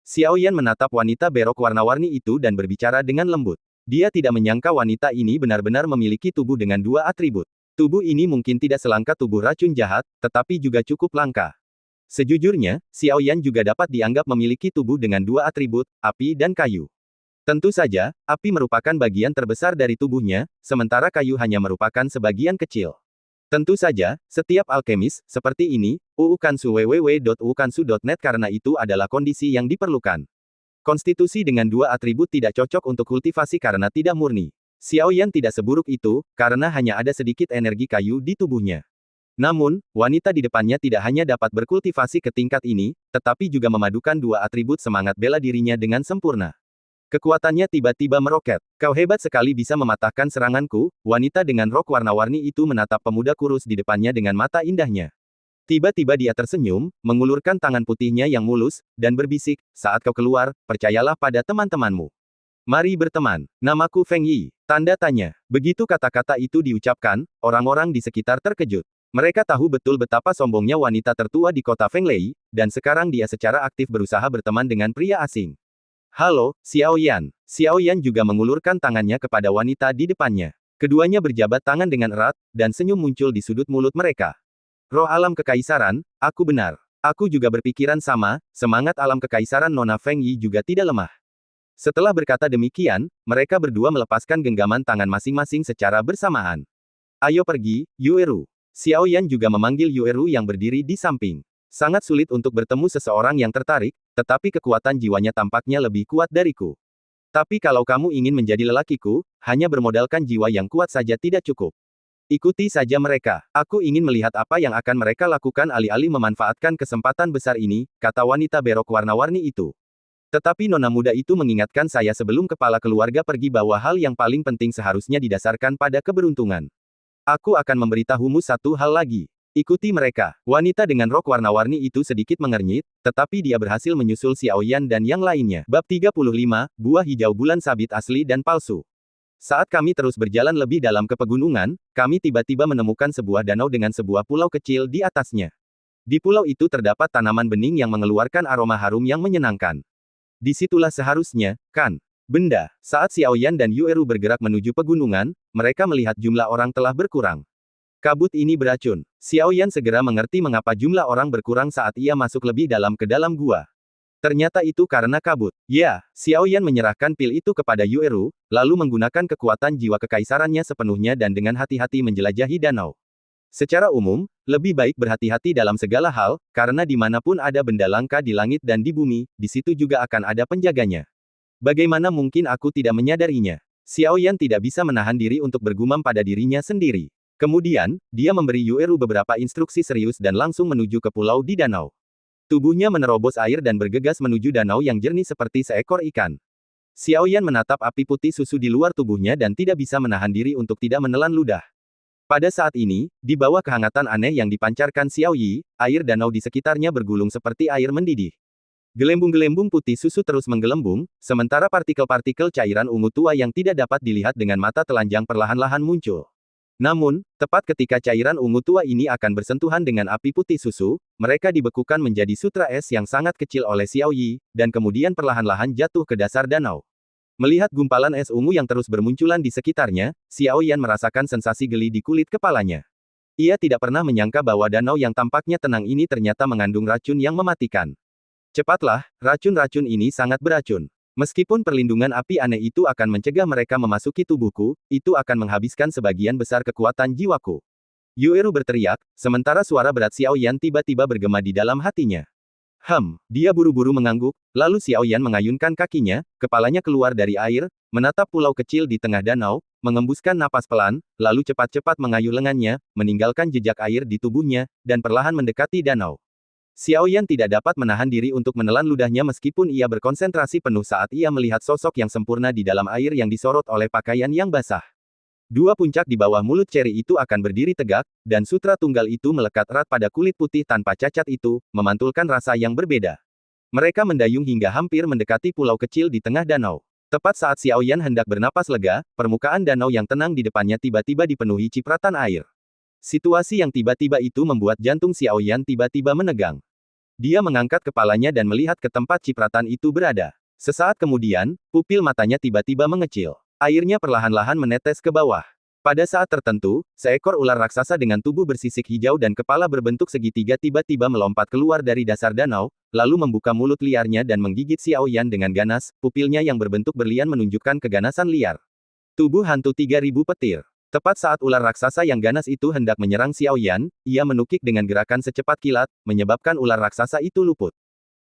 [SPEAKER 1] Xiao Yan menatap wanita berok warna-warni itu dan berbicara dengan lembut. Dia tidak menyangka wanita ini benar-benar memiliki tubuh dengan dua atribut. Tubuh ini mungkin tidak selangka tubuh racun jahat, tetapi juga cukup langka. Sejujurnya, Xiao Yan juga dapat dianggap memiliki tubuh dengan dua atribut, api dan kayu. Tentu saja, api merupakan bagian terbesar dari tubuhnya, sementara kayu hanya merupakan sebagian kecil. Tentu saja, setiap alkemis, seperti ini, uukansu www.uukansu.net karena itu adalah kondisi yang diperlukan. Konstitusi dengan dua atribut tidak cocok untuk kultivasi karena tidak murni. Xiao Yan tidak seburuk itu, karena hanya ada sedikit energi kayu di tubuhnya. Namun, wanita di depannya tidak hanya dapat berkultivasi ke tingkat ini, tetapi juga memadukan dua atribut semangat bela dirinya dengan sempurna. Kekuatannya tiba-tiba meroket. Kau hebat sekali bisa mematahkan seranganku, wanita dengan rok warna-warni itu menatap pemuda kurus di depannya dengan mata indahnya. Tiba-tiba dia tersenyum, mengulurkan tangan putihnya yang mulus, dan berbisik, saat kau keluar, percayalah pada teman-temanmu. Mari berteman. Namaku Feng Yi. Tanda tanya. Begitu kata-kata itu diucapkan, orang-orang di sekitar terkejut. Mereka tahu betul betapa sombongnya wanita tertua di kota Feng Lei, dan sekarang dia secara aktif berusaha berteman dengan pria asing. Halo, Xiao Yan. Xiao Yan juga mengulurkan tangannya kepada wanita di depannya. Keduanya berjabat tangan dengan erat, dan senyum muncul di sudut mulut mereka. Roh alam kekaisaran, aku benar. Aku juga berpikiran sama, semangat alam kekaisaran Nona Feng Yi juga tidak lemah. Setelah berkata demikian, mereka berdua melepaskan genggaman tangan masing-masing secara bersamaan. Ayo pergi, Yueru. Xiao Yan juga memanggil Yueru yang berdiri di samping. Sangat sulit untuk bertemu seseorang yang tertarik, tetapi kekuatan jiwanya tampaknya lebih kuat dariku. Tapi kalau kamu ingin menjadi lelakiku, hanya bermodalkan jiwa yang kuat saja tidak cukup. Ikuti saja mereka. Aku ingin melihat apa yang akan mereka lakukan alih-alih memanfaatkan kesempatan besar ini, kata wanita berok warna-warni itu. Tetapi nona muda itu mengingatkan saya sebelum kepala keluarga pergi bahwa hal yang paling penting seharusnya didasarkan pada keberuntungan. Aku akan memberitahumu satu hal lagi. Ikuti mereka. Wanita dengan rok warna-warni itu sedikit mengernyit, tetapi dia berhasil menyusul Xiao Yan dan yang lainnya. Bab 35, Buah Hijau Bulan Sabit Asli dan Palsu. Saat kami terus berjalan lebih dalam ke pegunungan, kami tiba-tiba menemukan sebuah danau dengan sebuah pulau kecil di atasnya. Di pulau itu terdapat tanaman bening yang mengeluarkan aroma harum yang menyenangkan. Disitulah seharusnya, kan? Benda. Saat Xiao Yan dan Yueru bergerak menuju pegunungan, mereka melihat jumlah orang telah berkurang. Kabut ini beracun. Xiao Yan segera mengerti mengapa jumlah orang berkurang saat ia masuk lebih dalam ke dalam gua. Ternyata itu karena kabut. Ya, Xiao Yan menyerahkan pil itu kepada Yueru, lalu menggunakan kekuatan jiwa kekaisarannya sepenuhnya dan dengan hati-hati menjelajahi danau. Secara umum, lebih baik berhati-hati dalam segala hal, karena dimanapun ada benda langka di langit dan di bumi, di situ juga akan ada penjaganya. Bagaimana mungkin aku tidak menyadarinya? Xiao Yan tidak bisa menahan diri untuk bergumam pada dirinya sendiri. Kemudian, dia memberi Yueru beberapa instruksi serius dan langsung menuju ke pulau di danau. Tubuhnya menerobos air dan bergegas menuju danau yang jernih seperti seekor ikan. Xiao Yan menatap api putih susu di luar tubuhnya dan tidak bisa menahan diri untuk tidak menelan ludah. Pada saat ini, di bawah kehangatan aneh yang dipancarkan Xiao Yi, air danau di sekitarnya bergulung seperti air mendidih. Gelembung-gelembung putih susu terus menggelembung, sementara partikel-partikel cairan ungu tua yang tidak dapat dilihat dengan mata telanjang perlahan-lahan muncul. Namun, tepat ketika cairan ungu tua ini akan bersentuhan dengan api putih susu, mereka dibekukan menjadi sutra es yang sangat kecil oleh Xiao Yi, dan kemudian perlahan-lahan jatuh ke dasar danau. Melihat gumpalan es ungu yang terus bermunculan di sekitarnya, Xiao Yan merasakan sensasi geli di kulit kepalanya. Ia tidak pernah menyangka bahwa danau yang tampaknya tenang ini ternyata mengandung racun yang mematikan. Cepatlah, racun-racun ini sangat beracun. Meskipun perlindungan api aneh itu akan mencegah mereka memasuki tubuhku, itu akan menghabiskan sebagian besar kekuatan jiwaku. Yueru berteriak, sementara suara berat Xiao Yan tiba-tiba bergema di dalam hatinya. Dia buru-buru mengangguk, lalu Xiao Yan mengayunkan kakinya, kepalanya keluar dari air, menatap pulau kecil di tengah danau, mengembuskan napas pelan, lalu cepat-cepat mengayuh lengannya, meninggalkan jejak air di tubuhnya, dan perlahan mendekati danau. Xiao Yan tidak dapat menahan diri untuk menelan ludahnya meskipun ia berkonsentrasi penuh saat ia melihat sosok yang sempurna di dalam air yang disorot oleh pakaian yang basah. Dua puncak di bawah mulut Cherry itu akan berdiri tegak, dan sutra tunggal itu melekat erat pada kulit putih tanpa cacat itu, memantulkan rasa yang berbeda. Mereka mendayung hingga hampir mendekati pulau kecil di tengah danau. Tepat saat Xiao Yan hendak bernapas lega, permukaan danau yang tenang di depannya tiba-tiba dipenuhi cipratan air. Situasi yang tiba-tiba itu membuat jantung Xiao Yan tiba-tiba menegang. Dia mengangkat kepalanya dan melihat ke tempat cipratan itu berada. Sesaat kemudian, pupil matanya tiba-tiba mengecil. Airnya perlahan-lahan menetes ke bawah. Pada saat tertentu, seekor ular raksasa dengan tubuh bersisik hijau dan kepala berbentuk segitiga tiba-tiba melompat keluar dari dasar danau, lalu membuka mulut liarnya dan menggigit Xiao Yan dengan ganas, pupilnya yang berbentuk berlian menunjukkan keganasan liar. Tubuh hantu 3000 petir. Tepat saat ular raksasa yang ganas itu hendak menyerang Xiao Yan, ia menukik dengan gerakan secepat kilat, menyebabkan ular raksasa itu luput.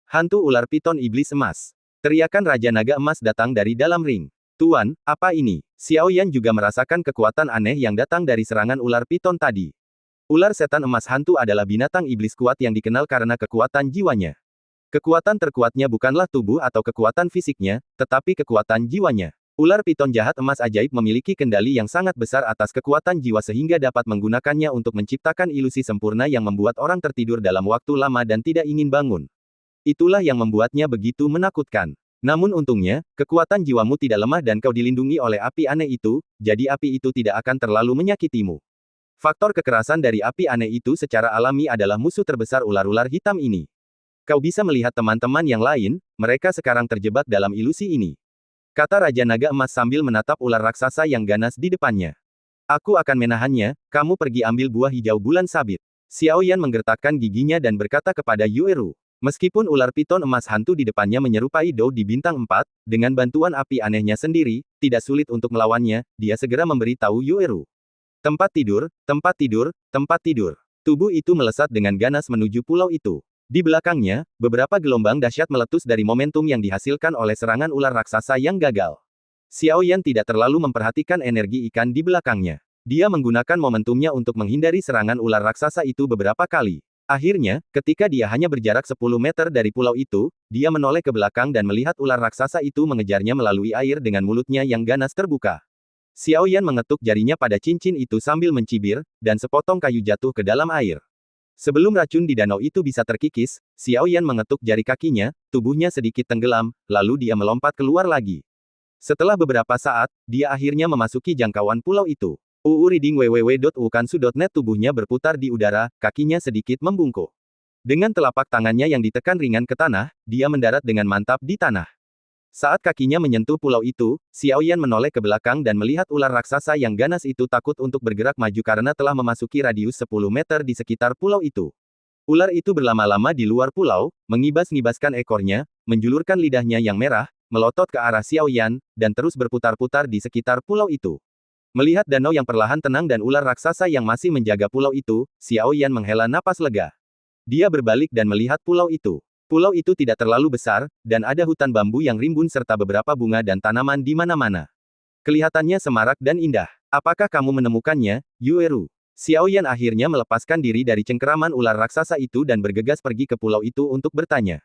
[SPEAKER 1] Hantu ular piton iblis emas. Teriakan Raja Naga Emas datang dari dalam ring. Tuan, apa ini? Xiao Yan juga merasakan kekuatan aneh yang datang dari serangan ular piton tadi. Ular setan emas hantu adalah binatang iblis kuat yang dikenal karena kekuatan jiwanya. Kekuatan terkuatnya bukanlah tubuh atau kekuatan fisiknya, tetapi kekuatan jiwanya. Ular piton jahat emas ajaib memiliki kendali yang sangat besar atas kekuatan jiwa sehingga dapat menggunakannya untuk menciptakan ilusi sempurna yang membuat orang tertidur dalam waktu lama dan tidak ingin bangun. Itulah yang membuatnya begitu menakutkan. Namun untungnya, kekuatan jiwamu tidak lemah dan kau dilindungi oleh api aneh itu, jadi api itu tidak akan terlalu menyakitimu. Faktor kekerasan dari api aneh itu secara alami adalah musuh terbesar ular-ular hitam ini. Kau bisa melihat teman-teman yang lain, mereka sekarang terjebak dalam ilusi ini. Kata Raja Naga Emas sambil menatap ular raksasa yang ganas di depannya. Aku akan menahannya, kamu pergi ambil buah hijau bulan sabit. Xiao Yan menggertakkan giginya dan berkata kepada Yueru. Meskipun ular piton emas hantu di depannya menyerupai Dou di bintang 4, dengan bantuan api anehnya sendiri, tidak sulit untuk melawannya, dia segera memberitahu Yueru. Tempat tidur, tempat tidur, tempat tidur. Tubuh itu melesat dengan ganas menuju pulau itu. Di belakangnya, beberapa gelombang dahsyat meletus dari momentum yang dihasilkan oleh serangan ular raksasa yang gagal. Xiao Yan tidak terlalu memperhatikan energi ikan di belakangnya. Dia menggunakan momentumnya untuk menghindari serangan ular raksasa itu beberapa kali. Akhirnya, ketika dia hanya berjarak 10 meter dari pulau itu, dia menoleh ke belakang dan melihat ular raksasa itu mengejarnya melalui air dengan mulutnya yang ganas terbuka. Xiao Yan mengetuk jarinya pada cincin itu sambil mencibir, dan sepotong kayu jatuh ke dalam air. Sebelum racun di danau itu bisa terkikis, Xiao Yan mengetuk jari kakinya, tubuhnya sedikit tenggelam, lalu dia melompat keluar lagi. Setelah beberapa saat, dia akhirnya memasuki jangkauan pulau itu. Reading www.ukansu.net. Tubuhnya berputar di udara, kakinya sedikit membungkuk. Dengan telapak tangannya yang ditekan ringan ke tanah, dia mendarat dengan mantap di tanah. Saat kakinya menyentuh pulau itu, Xiao Yan menoleh ke belakang dan melihat ular raksasa yang ganas itu takut untuk bergerak maju karena telah memasuki radius 10 meter di sekitar pulau itu. Ular itu berlama-lama di luar pulau, mengibas-ngibaskan ekornya, menjulurkan lidahnya yang merah, melotot ke arah Xiao Yan, dan terus berputar-putar di sekitar pulau itu. Melihat danau yang perlahan tenang dan ular raksasa yang masih menjaga pulau itu, Xiao Yan menghela napas lega. Dia berbalik dan melihat pulau itu. Pulau itu tidak terlalu besar, dan ada hutan bambu yang rimbun serta beberapa bunga dan tanaman di mana-mana. Kelihatannya semarak dan indah. Apakah kamu menemukannya, Yueru? Xiao Yan akhirnya melepaskan diri dari cengkeraman ular raksasa itu dan bergegas pergi ke pulau itu untuk bertanya.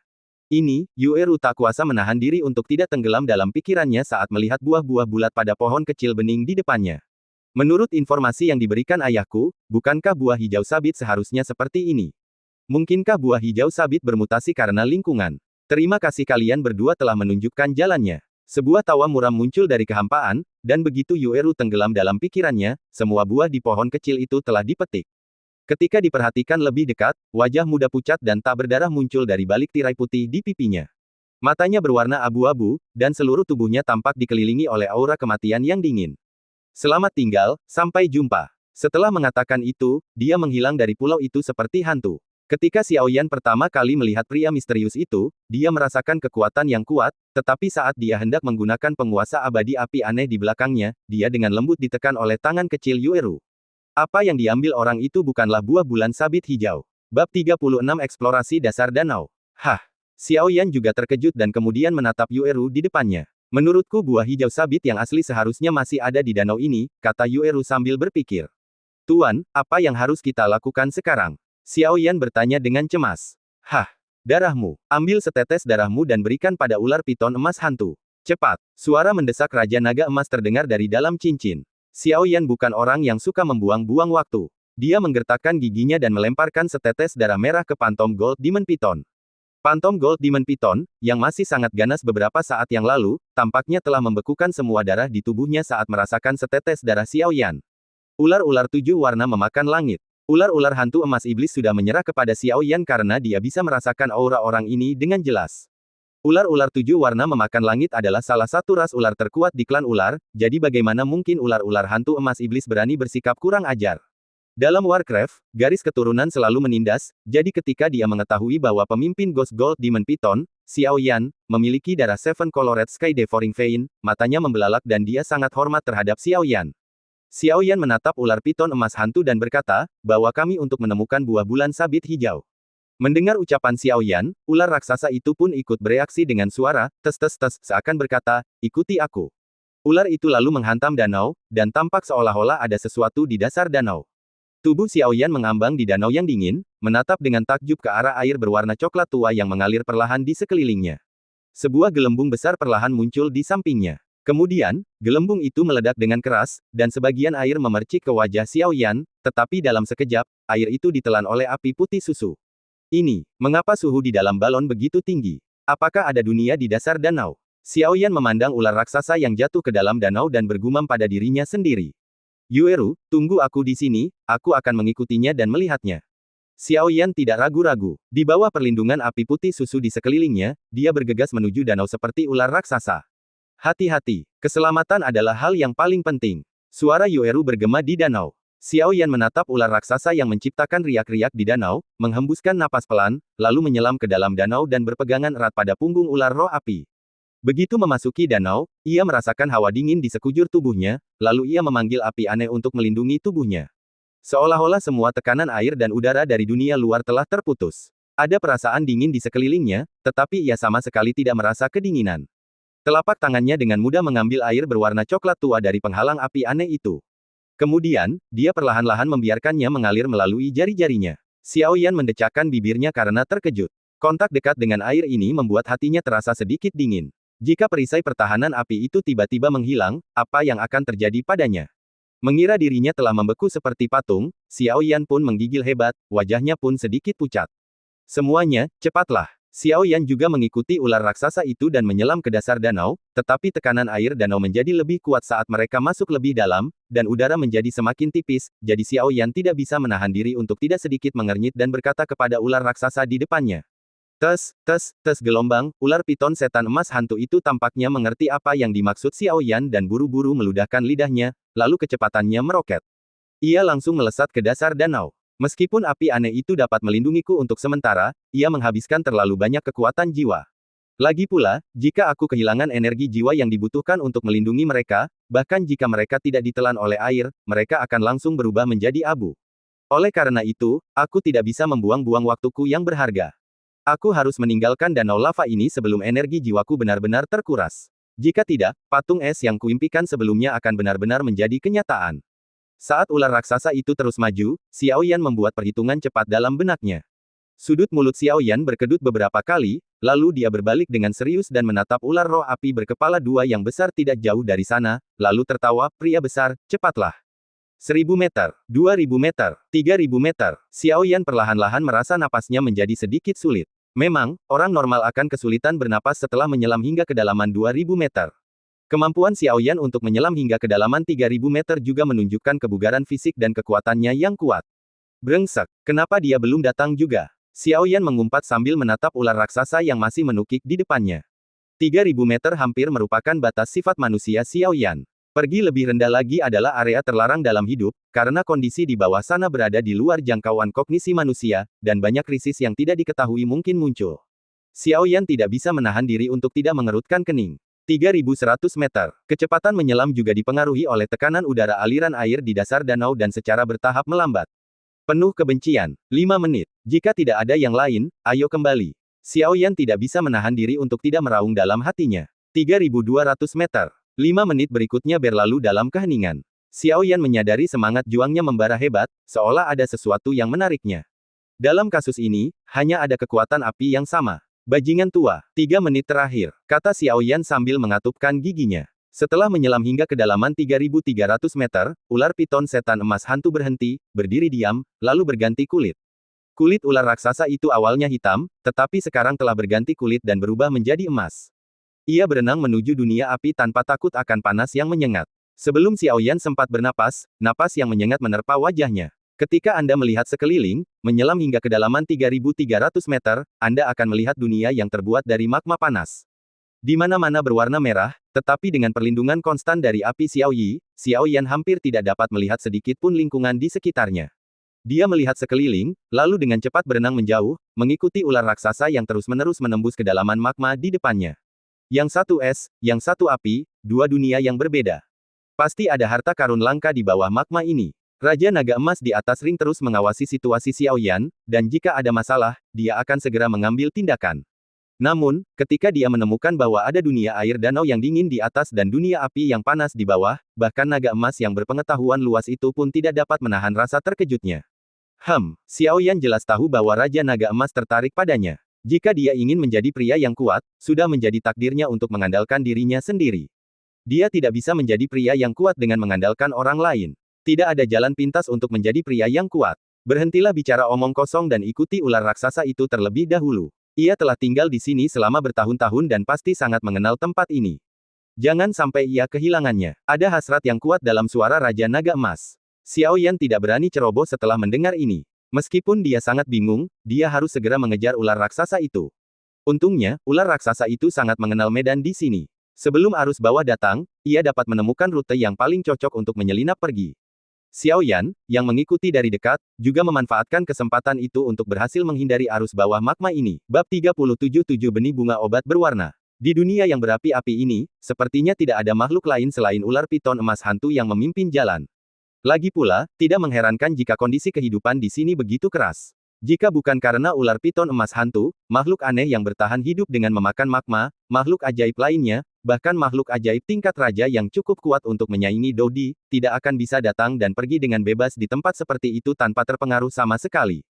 [SPEAKER 1] Ini, Yueru tak kuasa menahan diri untuk tidak tenggelam dalam pikirannya saat melihat buah-buah bulat pada pohon kecil bening di depannya. Menurut informasi yang diberikan ayahku, bukankah buah hijau sabit seharusnya seperti ini? Mungkinkah buah hijau sabit bermutasi karena lingkungan? Terima kasih kalian berdua telah menunjukkan jalannya. Sebuah tawa muram muncul dari kehampaan, dan begitu Yueru tenggelam dalam pikirannya, semua buah di pohon kecil itu telah dipetik. Ketika diperhatikan lebih dekat, wajah muda pucat dan tak berdarah muncul dari balik tirai putih di pipinya. Matanya berwarna abu-abu, dan seluruh tubuhnya tampak dikelilingi oleh aura kematian yang dingin. Selamat tinggal, sampai jumpa. Setelah mengatakan itu, dia menghilang dari pulau itu seperti hantu. Ketika Xiao Yan pertama kali melihat pria misterius itu, dia merasakan kekuatan yang kuat, tetapi saat dia hendak menggunakan penguasa abadi api aneh di belakangnya, dia dengan lembut ditekan oleh tangan kecil Yueru. Apa yang diambil orang itu bukanlah buah bulan sabit hijau. Bab 36 Eksplorasi Dasar Danau. Hah! Xiao Yan juga terkejut dan kemudian menatap Yueru di depannya. Menurutku buah hijau sabit yang asli seharusnya masih ada di danau ini, kata Yueru sambil berpikir. Tuan, apa yang harus kita lakukan sekarang? Xiao Yan bertanya dengan cemas. Hah! Darahmu. Ambil setetes darahmu dan berikan pada ular piton emas hantu. Cepat! Suara mendesak Raja Naga Emas terdengar dari dalam cincin. Xiao Yan bukan orang yang suka membuang-buang waktu. Dia menggertakkan giginya dan melemparkan setetes darah merah ke Phantom Gold Demon Python. Phantom Gold Demon Python, yang masih sangat ganas beberapa saat yang lalu, tampaknya telah membekukan semua darah di tubuhnya saat merasakan setetes darah Xiao Yan. Ular-ular 7 warna memakan langit. Ular-ular hantu emas iblis sudah menyerah kepada Xiao Yan karena dia bisa merasakan aura orang ini dengan jelas. Ular-ular 7 warna memakan langit adalah salah satu ras ular terkuat di klan ular, jadi bagaimana mungkin ular-ular hantu emas iblis berani bersikap kurang ajar? Dalam Warcraft, garis keturunan selalu menindas, jadi ketika dia mengetahui bahwa pemimpin Ghost Gold Demon Python, Xiao Yan, memiliki darah Seven Colored Sky Devouring Vein, matanya membelalak dan dia sangat hormat terhadap Xiao Yan. Xiao Yan menatap ular piton emas hantu dan berkata, bawa kami untuk menemukan buah bulan sabit hijau. Mendengar ucapan Xiao Yan, ular raksasa itu pun ikut bereaksi dengan suara, tes-tes-tes, seakan berkata, ikuti aku. Ular itu lalu menghantam danau, dan tampak seolah-olah ada sesuatu di dasar danau. Tubuh Xiao Yan mengambang di danau yang dingin, menatap dengan takjub ke arah air berwarna coklat tua yang mengalir perlahan di sekelilingnya. Sebuah gelembung besar perlahan muncul di sampingnya. Kemudian, gelembung itu meledak dengan keras, dan sebagian air memercik ke wajah Xiao Yan, tetapi dalam sekejap, air itu ditelan oleh api putih susu. Ini, mengapa suhu di dalam balon begitu tinggi? Apakah ada dunia di dasar danau? Xiao Yan memandang ular raksasa yang jatuh ke dalam danau dan bergumam pada dirinya sendiri. Yueru, tunggu aku di sini, aku akan mengikutinya dan melihatnya. Xiao Yan tidak ragu-ragu. Di bawah perlindungan api putih susu di sekelilingnya, dia bergegas menuju danau seperti ular raksasa. Hati-hati, keselamatan adalah hal yang paling penting. Suara Yueru bergema di danau. Xiao Yan menatap ular raksasa yang menciptakan riak-riak di danau, menghembuskan napas pelan, lalu menyelam ke dalam danau dan berpegangan erat pada punggung ular roh api. Begitu memasuki danau, ia merasakan hawa dingin di sekujur tubuhnya, lalu ia memanggil api aneh untuk melindungi tubuhnya. Seolah-olah semua tekanan air dan udara dari dunia luar telah terputus. Ada perasaan dingin di sekelilingnya, tetapi ia sama sekali tidak merasa kedinginan. Telapak tangannya dengan mudah mengambil air berwarna coklat tua dari penghalang api aneh itu. Kemudian, dia perlahan-lahan membiarkannya mengalir melalui jari-jarinya. Xiao Yan mendecakkan bibirnya karena terkejut. Kontak dekat dengan air ini membuat hatinya terasa sedikit dingin. Jika perisai pertahanan api itu tiba-tiba menghilang, apa yang akan terjadi padanya? Mengira dirinya telah membeku seperti patung, Xiao Yan pun menggigil hebat, wajahnya pun sedikit pucat. Semuanya, cepatlah. Xiao Yan juga mengikuti ular raksasa itu dan menyelam ke dasar danau, tetapi tekanan air danau menjadi lebih kuat saat mereka masuk lebih dalam, dan udara menjadi semakin tipis, jadi Xiao Yan tidak bisa menahan diri untuk tidak sedikit mengernyit dan berkata kepada ular raksasa di depannya. Tes, tes, tes gelombang, ular piton setan emas hantu itu tampaknya mengerti apa yang dimaksud Xiao Yan dan buru-buru meludahkan lidahnya, lalu kecepatannya meroket. Ia langsung melesat ke dasar danau. Meskipun api aneh itu dapat melindungiku untuk sementara, ia menghabiskan terlalu banyak kekuatan jiwa. Lagi pula, jika aku kehilangan energi jiwa yang dibutuhkan untuk melindungi mereka, bahkan jika mereka tidak ditelan oleh air, mereka akan langsung berubah menjadi abu. Oleh karena itu, aku tidak bisa membuang-buang waktuku yang berharga. Aku harus meninggalkan danau lava ini sebelum energi jiwaku benar-benar terkuras. Jika tidak, patung es yang kuimpikan sebelumnya akan benar-benar menjadi kenyataan. Saat ular raksasa itu terus maju, Xiao Yan membuat perhitungan cepat dalam benaknya. Sudut mulut Xiao Yan berkedut beberapa kali, lalu dia berbalik dengan serius dan menatap ular roh api berkepala dua yang besar tidak jauh dari sana, lalu tertawa, pria besar, cepatlah. 1000 meter, 2000 meter, 3000 meter, Xiao Yan perlahan-lahan merasa napasnya menjadi sedikit sulit. Memang, orang normal akan kesulitan bernapas setelah menyelam hingga kedalaman 2000 meter. Kemampuan Xiao Yan untuk menyelam hingga kedalaman 3000 meter juga menunjukkan kebugaran fisik dan kekuatannya yang kuat. Brengsek, kenapa dia belum datang juga? Xiao Yan mengumpat sambil menatap ular raksasa yang masih menukik di depannya. 3000 meter hampir merupakan batas sifat manusia Xiao Yan. Pergi lebih rendah lagi adalah area terlarang dalam hidup, karena kondisi di bawah sana berada di luar jangkauan kognisi manusia, dan banyak krisis yang tidak diketahui mungkin muncul. Xiao Yan tidak bisa menahan diri untuk tidak mengerutkan kening. 3100 meter. Kecepatan menyelam juga dipengaruhi oleh tekanan udara aliran air di dasar danau dan secara bertahap melambat. Penuh kebencian. 5 menit. Jika tidak ada yang lain, ayo kembali. Xiao Yan tidak bisa menahan diri untuk tidak meraung dalam hatinya. 3200 meter. 5 menit berikutnya berlalu dalam keheningan. Xiao Yan menyadari semangat juangnya membara hebat, seolah ada sesuatu yang menariknya. Dalam kasus ini, hanya ada kekuatan api yang sama. Bajingan tua, 3 menit terakhir, kata Xiao Yan sambil mengatupkan giginya. Setelah menyelam hingga kedalaman 3.300 meter, ular piton setan emas hantu berhenti, berdiri diam, lalu berganti kulit. Kulit ular raksasa itu awalnya hitam, tetapi sekarang telah berganti kulit dan berubah menjadi emas. Ia berenang menuju dunia api tanpa takut akan panas yang menyengat. Sebelum Xiao Yan sempat bernapas, napas yang menyengat menerpa wajahnya. Ketika Anda melihat sekeliling, menyelam hingga kedalaman 3.300 meter, Anda akan melihat dunia yang terbuat dari magma panas. Di mana-mana berwarna merah, tetapi dengan perlindungan konstan dari api Xiao Yi, Xiao Yan hampir tidak dapat melihat sedikit pun lingkungan di sekitarnya. Dia melihat sekeliling, lalu dengan cepat berenang menjauh, mengikuti ular raksasa yang terus-menerus menembus kedalaman magma di depannya. Yang satu es, yang satu api, dua dunia yang berbeda. Pasti ada harta karun langka di bawah magma ini. Raja Naga Emas di atas ring terus mengawasi situasi Xiao Yan, dan jika ada masalah, dia akan segera mengambil tindakan. Namun, ketika dia menemukan bahwa ada dunia air danau yang dingin di atas dan dunia api yang panas di bawah, bahkan Naga Emas yang berpengetahuan luas itu pun tidak dapat menahan rasa terkejutnya. Xiao Yan jelas tahu bahwa Raja Naga Emas tertarik padanya. Jika dia ingin menjadi pria yang kuat, sudah menjadi takdirnya untuk mengandalkan dirinya sendiri. Dia tidak bisa menjadi pria yang kuat dengan mengandalkan orang lain. Tidak ada jalan pintas untuk menjadi pria yang kuat. Berhentilah bicara omong kosong dan ikuti ular raksasa itu terlebih dahulu. Ia telah tinggal di sini selama bertahun-tahun dan pasti sangat mengenal tempat ini. Jangan sampai ia kehilangannya. Ada hasrat yang kuat dalam suara Raja Naga Emas. Xiao Yan tidak berani ceroboh setelah mendengar ini. Meskipun dia sangat bingung, dia harus segera mengejar ular raksasa itu. Untungnya, ular raksasa itu sangat mengenal medan di sini. Sebelum arus bawah datang, ia dapat menemukan rute yang paling cocok untuk menyelinap pergi. Xiao Yan, yang mengikuti dari dekat, juga memanfaatkan kesempatan itu untuk berhasil menghindari arus bawah magma ini. Bab 37 benih bunga obat berwarna. Di dunia yang berapi-api ini, sepertinya tidak ada makhluk lain selain ular piton emas hantu yang memimpin jalan. Lagi pula, tidak mengherankan jika kondisi kehidupan di sini begitu keras. Jika bukan karena ular piton emas hantu, makhluk aneh yang bertahan hidup dengan memakan magma, makhluk ajaib lainnya, bahkan makhluk ajaib tingkat raja yang cukup kuat untuk menyaingi Dodi, tidak akan bisa datang dan pergi dengan bebas di tempat seperti itu tanpa terpengaruh sama sekali.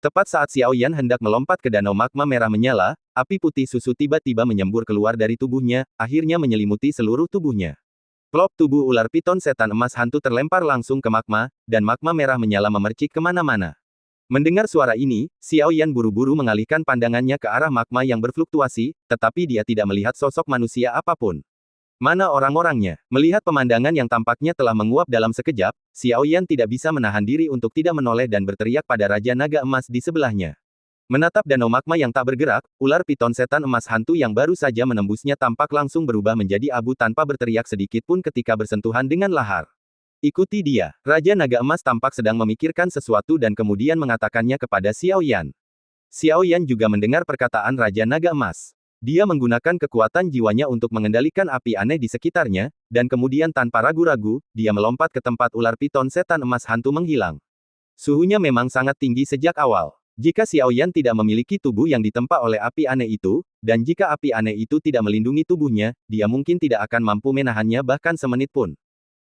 [SPEAKER 1] Tepat saat Xiao Yan hendak melompat ke danau magma merah menyala, api putih susu tiba-tiba menyembur keluar dari tubuhnya, akhirnya menyelimuti seluruh tubuhnya. Plop, tubuh ular piton setan emas hantu terlempar langsung ke magma, dan magma merah menyala memercik kemana-mana. Mendengar suara ini, Xiao Yan buru-buru mengalihkan pandangannya ke arah magma yang berfluktuasi, tetapi dia tidak melihat sosok manusia apapun. Mana orang-orangnya? Melihat pemandangan yang tampaknya telah menguap dalam sekejap, Xiao Yan tidak bisa menahan diri untuk tidak menoleh dan berteriak pada Raja Naga Emas di sebelahnya. Menatap danau magma yang tak bergerak, ular piton setan emas hantu yang baru saja menembusnya tampak langsung berubah menjadi abu tanpa berteriak sedikit pun ketika bersentuhan dengan lahar. Ikuti dia. Raja Naga Emas tampak sedang memikirkan sesuatu dan kemudian mengatakannya kepada Xiao Yan. Xiao Yan juga mendengar perkataan Raja Naga Emas. Dia menggunakan kekuatan jiwanya untuk mengendalikan api aneh di sekitarnya, dan kemudian tanpa ragu-ragu, dia melompat ke tempat ular piton setan emas hantu menghilang. Suhunya memang sangat tinggi sejak awal. Jika Xiao Yan tidak memiliki tubuh yang ditempa oleh api aneh itu, dan jika api aneh itu tidak melindungi tubuhnya, dia mungkin tidak akan mampu menahannya bahkan semenit pun.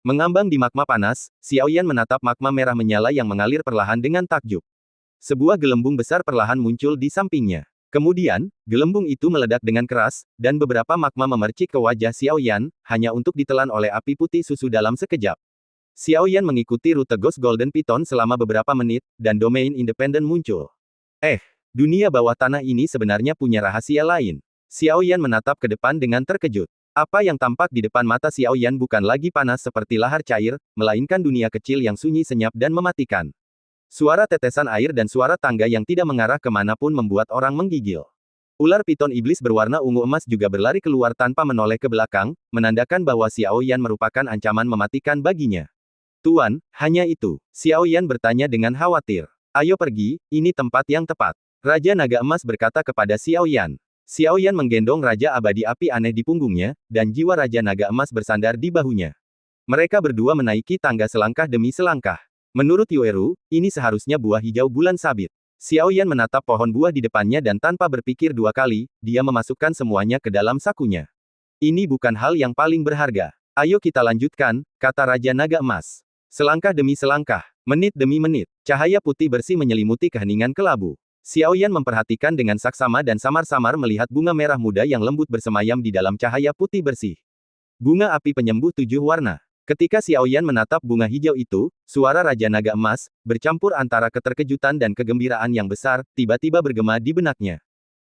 [SPEAKER 1] Mengambang di magma panas, Xiao Yan menatap magma merah menyala yang mengalir perlahan dengan takjub. Sebuah gelembung besar perlahan muncul di sampingnya. Kemudian, gelembung itu meledak dengan keras, dan beberapa magma memercik ke wajah Xiao Yan, hanya untuk ditelan oleh api putih susu dalam sekejap. Xiao Yan mengikuti rute Ghost Golden Python selama beberapa menit, dan domain independen muncul. Dunia bawah tanah ini sebenarnya punya rahasia lain. Xiao Yan menatap ke depan dengan terkejut. Apa yang tampak di depan mata Xiao Yan bukan lagi panas seperti lahar cair, melainkan dunia kecil yang sunyi senyap dan mematikan. Suara tetesan air dan suara tangga yang tidak mengarah kemanapun membuat orang menggigil. Ular piton iblis berwarna ungu emas juga berlari keluar tanpa menoleh ke belakang, menandakan bahwa Xiao Yan merupakan ancaman mematikan baginya. Tuan, hanya itu. Xiao Yan bertanya dengan khawatir. Ayo pergi, ini tempat yang tepat. Raja Naga Emas berkata kepada Xiao Yan. Xiao Yan menggendong Raja Abadi Api Aneh di punggungnya, dan jiwa Raja Naga Emas bersandar di bahunya. Mereka berdua menaiki tangga selangkah demi selangkah. Menurut Yueru, ini seharusnya buah hijau bulan sabit. Xiao Yan menatap pohon buah di depannya dan tanpa berpikir dua kali, dia memasukkan semuanya ke dalam sakunya. Ini bukan hal yang paling berharga. Ayo kita lanjutkan, kata Raja Naga Emas. Selangkah demi selangkah, menit demi menit, cahaya putih bersih menyelimuti keheningan kelabu. Xiaoyan memperhatikan dengan saksama dan samar-samar melihat bunga merah muda yang lembut bersemayam di dalam cahaya putih bersih. Bunga api penyembuh 7 warna. Ketika Xiaoyan menatap bunga hijau itu, suara Raja Naga Emas, bercampur antara keterkejutan dan kegembiraan yang besar, tiba-tiba bergema di benaknya.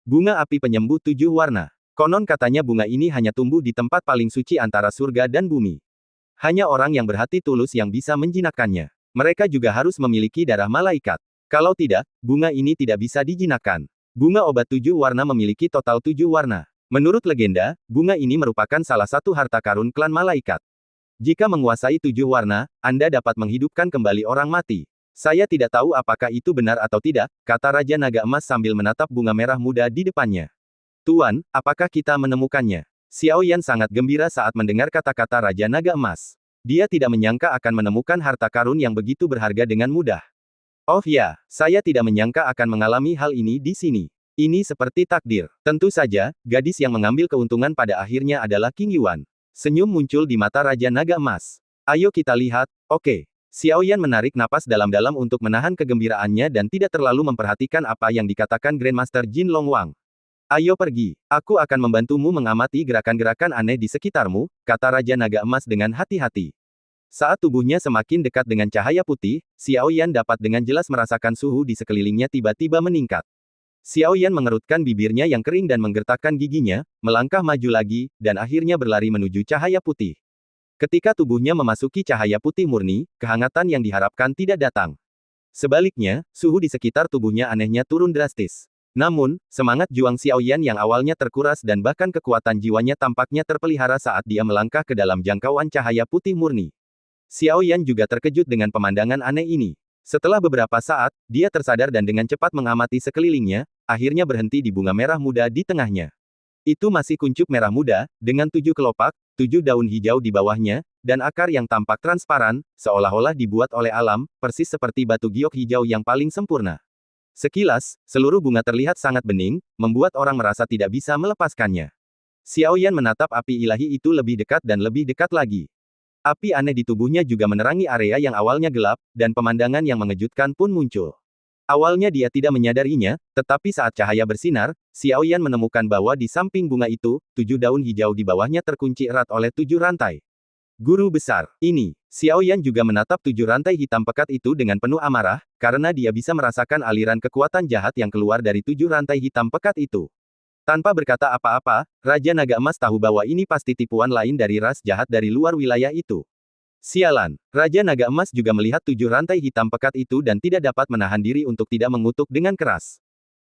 [SPEAKER 1] Bunga api penyembuh 7 warna. Konon katanya bunga ini hanya tumbuh di tempat paling suci antara surga dan bumi. Hanya orang yang berhati tulus yang bisa menjinakkannya. Mereka juga harus memiliki darah malaikat. Kalau tidak, bunga ini tidak bisa dijinakkan. Bunga obat 7 warna memiliki total 7 warna. Menurut legenda, bunga ini merupakan salah satu harta karun klan malaikat. Jika menguasai 7 warna, Anda dapat menghidupkan kembali orang mati. Saya tidak tahu apakah itu benar atau tidak, kata Raja Naga Emas sambil menatap bunga merah muda di depannya. Tuan, apakah kita menemukannya? Xiaoyan sangat gembira saat mendengar kata-kata Raja Naga Emas. Dia tidak menyangka akan menemukan harta karun yang begitu berharga dengan mudah. Oh ya, saya tidak menyangka akan mengalami hal ini di sini. Ini seperti takdir. Tentu saja, gadis yang mengambil keuntungan pada akhirnya adalah King Yuan. Senyum muncul di mata Raja Naga Emas. Ayo kita lihat, oke. Xiaoyan menarik napas dalam-dalam untuk menahan kegembiraannya dan tidak terlalu memperhatikan apa yang dikatakan Grandmaster Jin Longwang. Ayo pergi, aku akan membantumu mengamati gerakan-gerakan aneh di sekitarmu, kata Raja Naga Emas dengan hati-hati. Saat tubuhnya semakin dekat dengan cahaya putih, Xiaoyan dapat dengan jelas merasakan suhu di sekelilingnya tiba-tiba meningkat. Xiaoyan mengerutkan bibirnya yang kering dan menggertakkan giginya, melangkah maju lagi, dan akhirnya berlari menuju cahaya putih. Ketika tubuhnya memasuki cahaya putih murni, kehangatan yang diharapkan tidak datang. Sebaliknya, suhu di sekitar tubuhnya anehnya turun drastis. Namun, semangat juang Xiaoyan yang awalnya terkuras dan bahkan kekuatan jiwanya tampaknya terpelihara saat dia melangkah ke dalam jangkauan cahaya putih murni. Xiaoyan juga terkejut dengan pemandangan aneh ini. Setelah beberapa saat, dia tersadar dan dengan cepat mengamati sekelilingnya, akhirnya berhenti di bunga merah muda di tengahnya. Itu masih kuncup merah muda, dengan 7 kelopak, 7 daun hijau di bawahnya, dan akar yang tampak transparan, seolah-olah dibuat oleh alam, persis seperti batu giok hijau yang paling sempurna. Sekilas, seluruh bunga terlihat sangat bening, membuat orang merasa tidak bisa melepaskannya. Xiaoyan menatap api ilahi itu lebih dekat dan lebih dekat lagi. Api aneh di tubuhnya juga menerangi area yang awalnya gelap, dan pemandangan yang mengejutkan pun muncul. Awalnya dia tidak menyadarinya, tetapi saat cahaya bersinar, Xiaoyan menemukan bahwa di samping bunga itu, 7 daun hijau di bawahnya terkunci erat oleh 7 rantai. Guru besar, ini. Xiaoyan juga menatap 7 rantai hitam pekat itu dengan penuh amarah, karena dia bisa merasakan aliran kekuatan jahat yang keluar dari 7 rantai hitam pekat itu. Tanpa berkata apa-apa, Raja Naga Emas tahu bahwa ini pasti tipuan lain dari ras jahat dari luar wilayah itu. Sialan, Raja Naga Emas juga melihat 7 rantai hitam pekat itu dan tidak dapat menahan diri untuk tidak mengutuk dengan keras.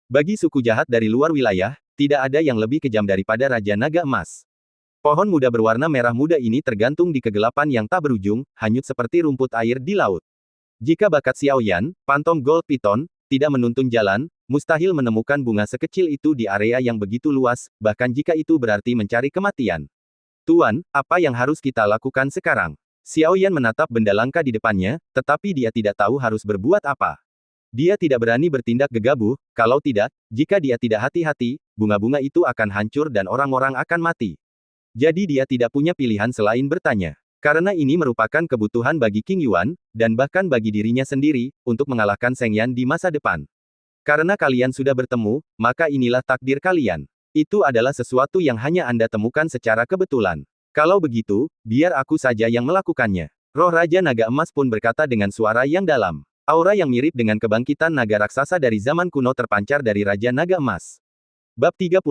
[SPEAKER 1] Bagi suku jahat dari luar wilayah, tidak ada yang lebih kejam daripada Raja Naga Emas. Pohon muda berwarna merah muda ini tergantung di kegelapan yang tak berujung, hanyut seperti rumput air di laut. Jika bakat Xiaoyan, Phantom Gold Python, tidak menuntun jalan, mustahil menemukan bunga sekecil itu di area yang begitu luas, bahkan jika itu berarti mencari kematian. Tuan, apa yang harus kita lakukan sekarang? Xiaoyan menatap benda langka di depannya, tetapi dia tidak tahu harus berbuat apa. Dia tidak berani bertindak gegabah, kalau tidak, jika dia tidak hati-hati, bunga-bunga itu akan hancur dan orang-orang akan mati. Jadi dia tidak punya pilihan selain bertanya. Karena ini merupakan kebutuhan bagi King Yuan, dan bahkan bagi dirinya sendiri, untuk mengalahkan Seng Yan di masa depan. Karena kalian sudah bertemu, maka inilah takdir kalian. Itu adalah sesuatu yang hanya Anda temukan secara kebetulan. Kalau begitu, biar aku saja yang melakukannya. Roh Raja Naga Emas pun berkata dengan suara yang dalam. Aura yang mirip dengan kebangkitan naga raksasa dari zaman kuno terpancar dari Raja Naga Emas. Bab 38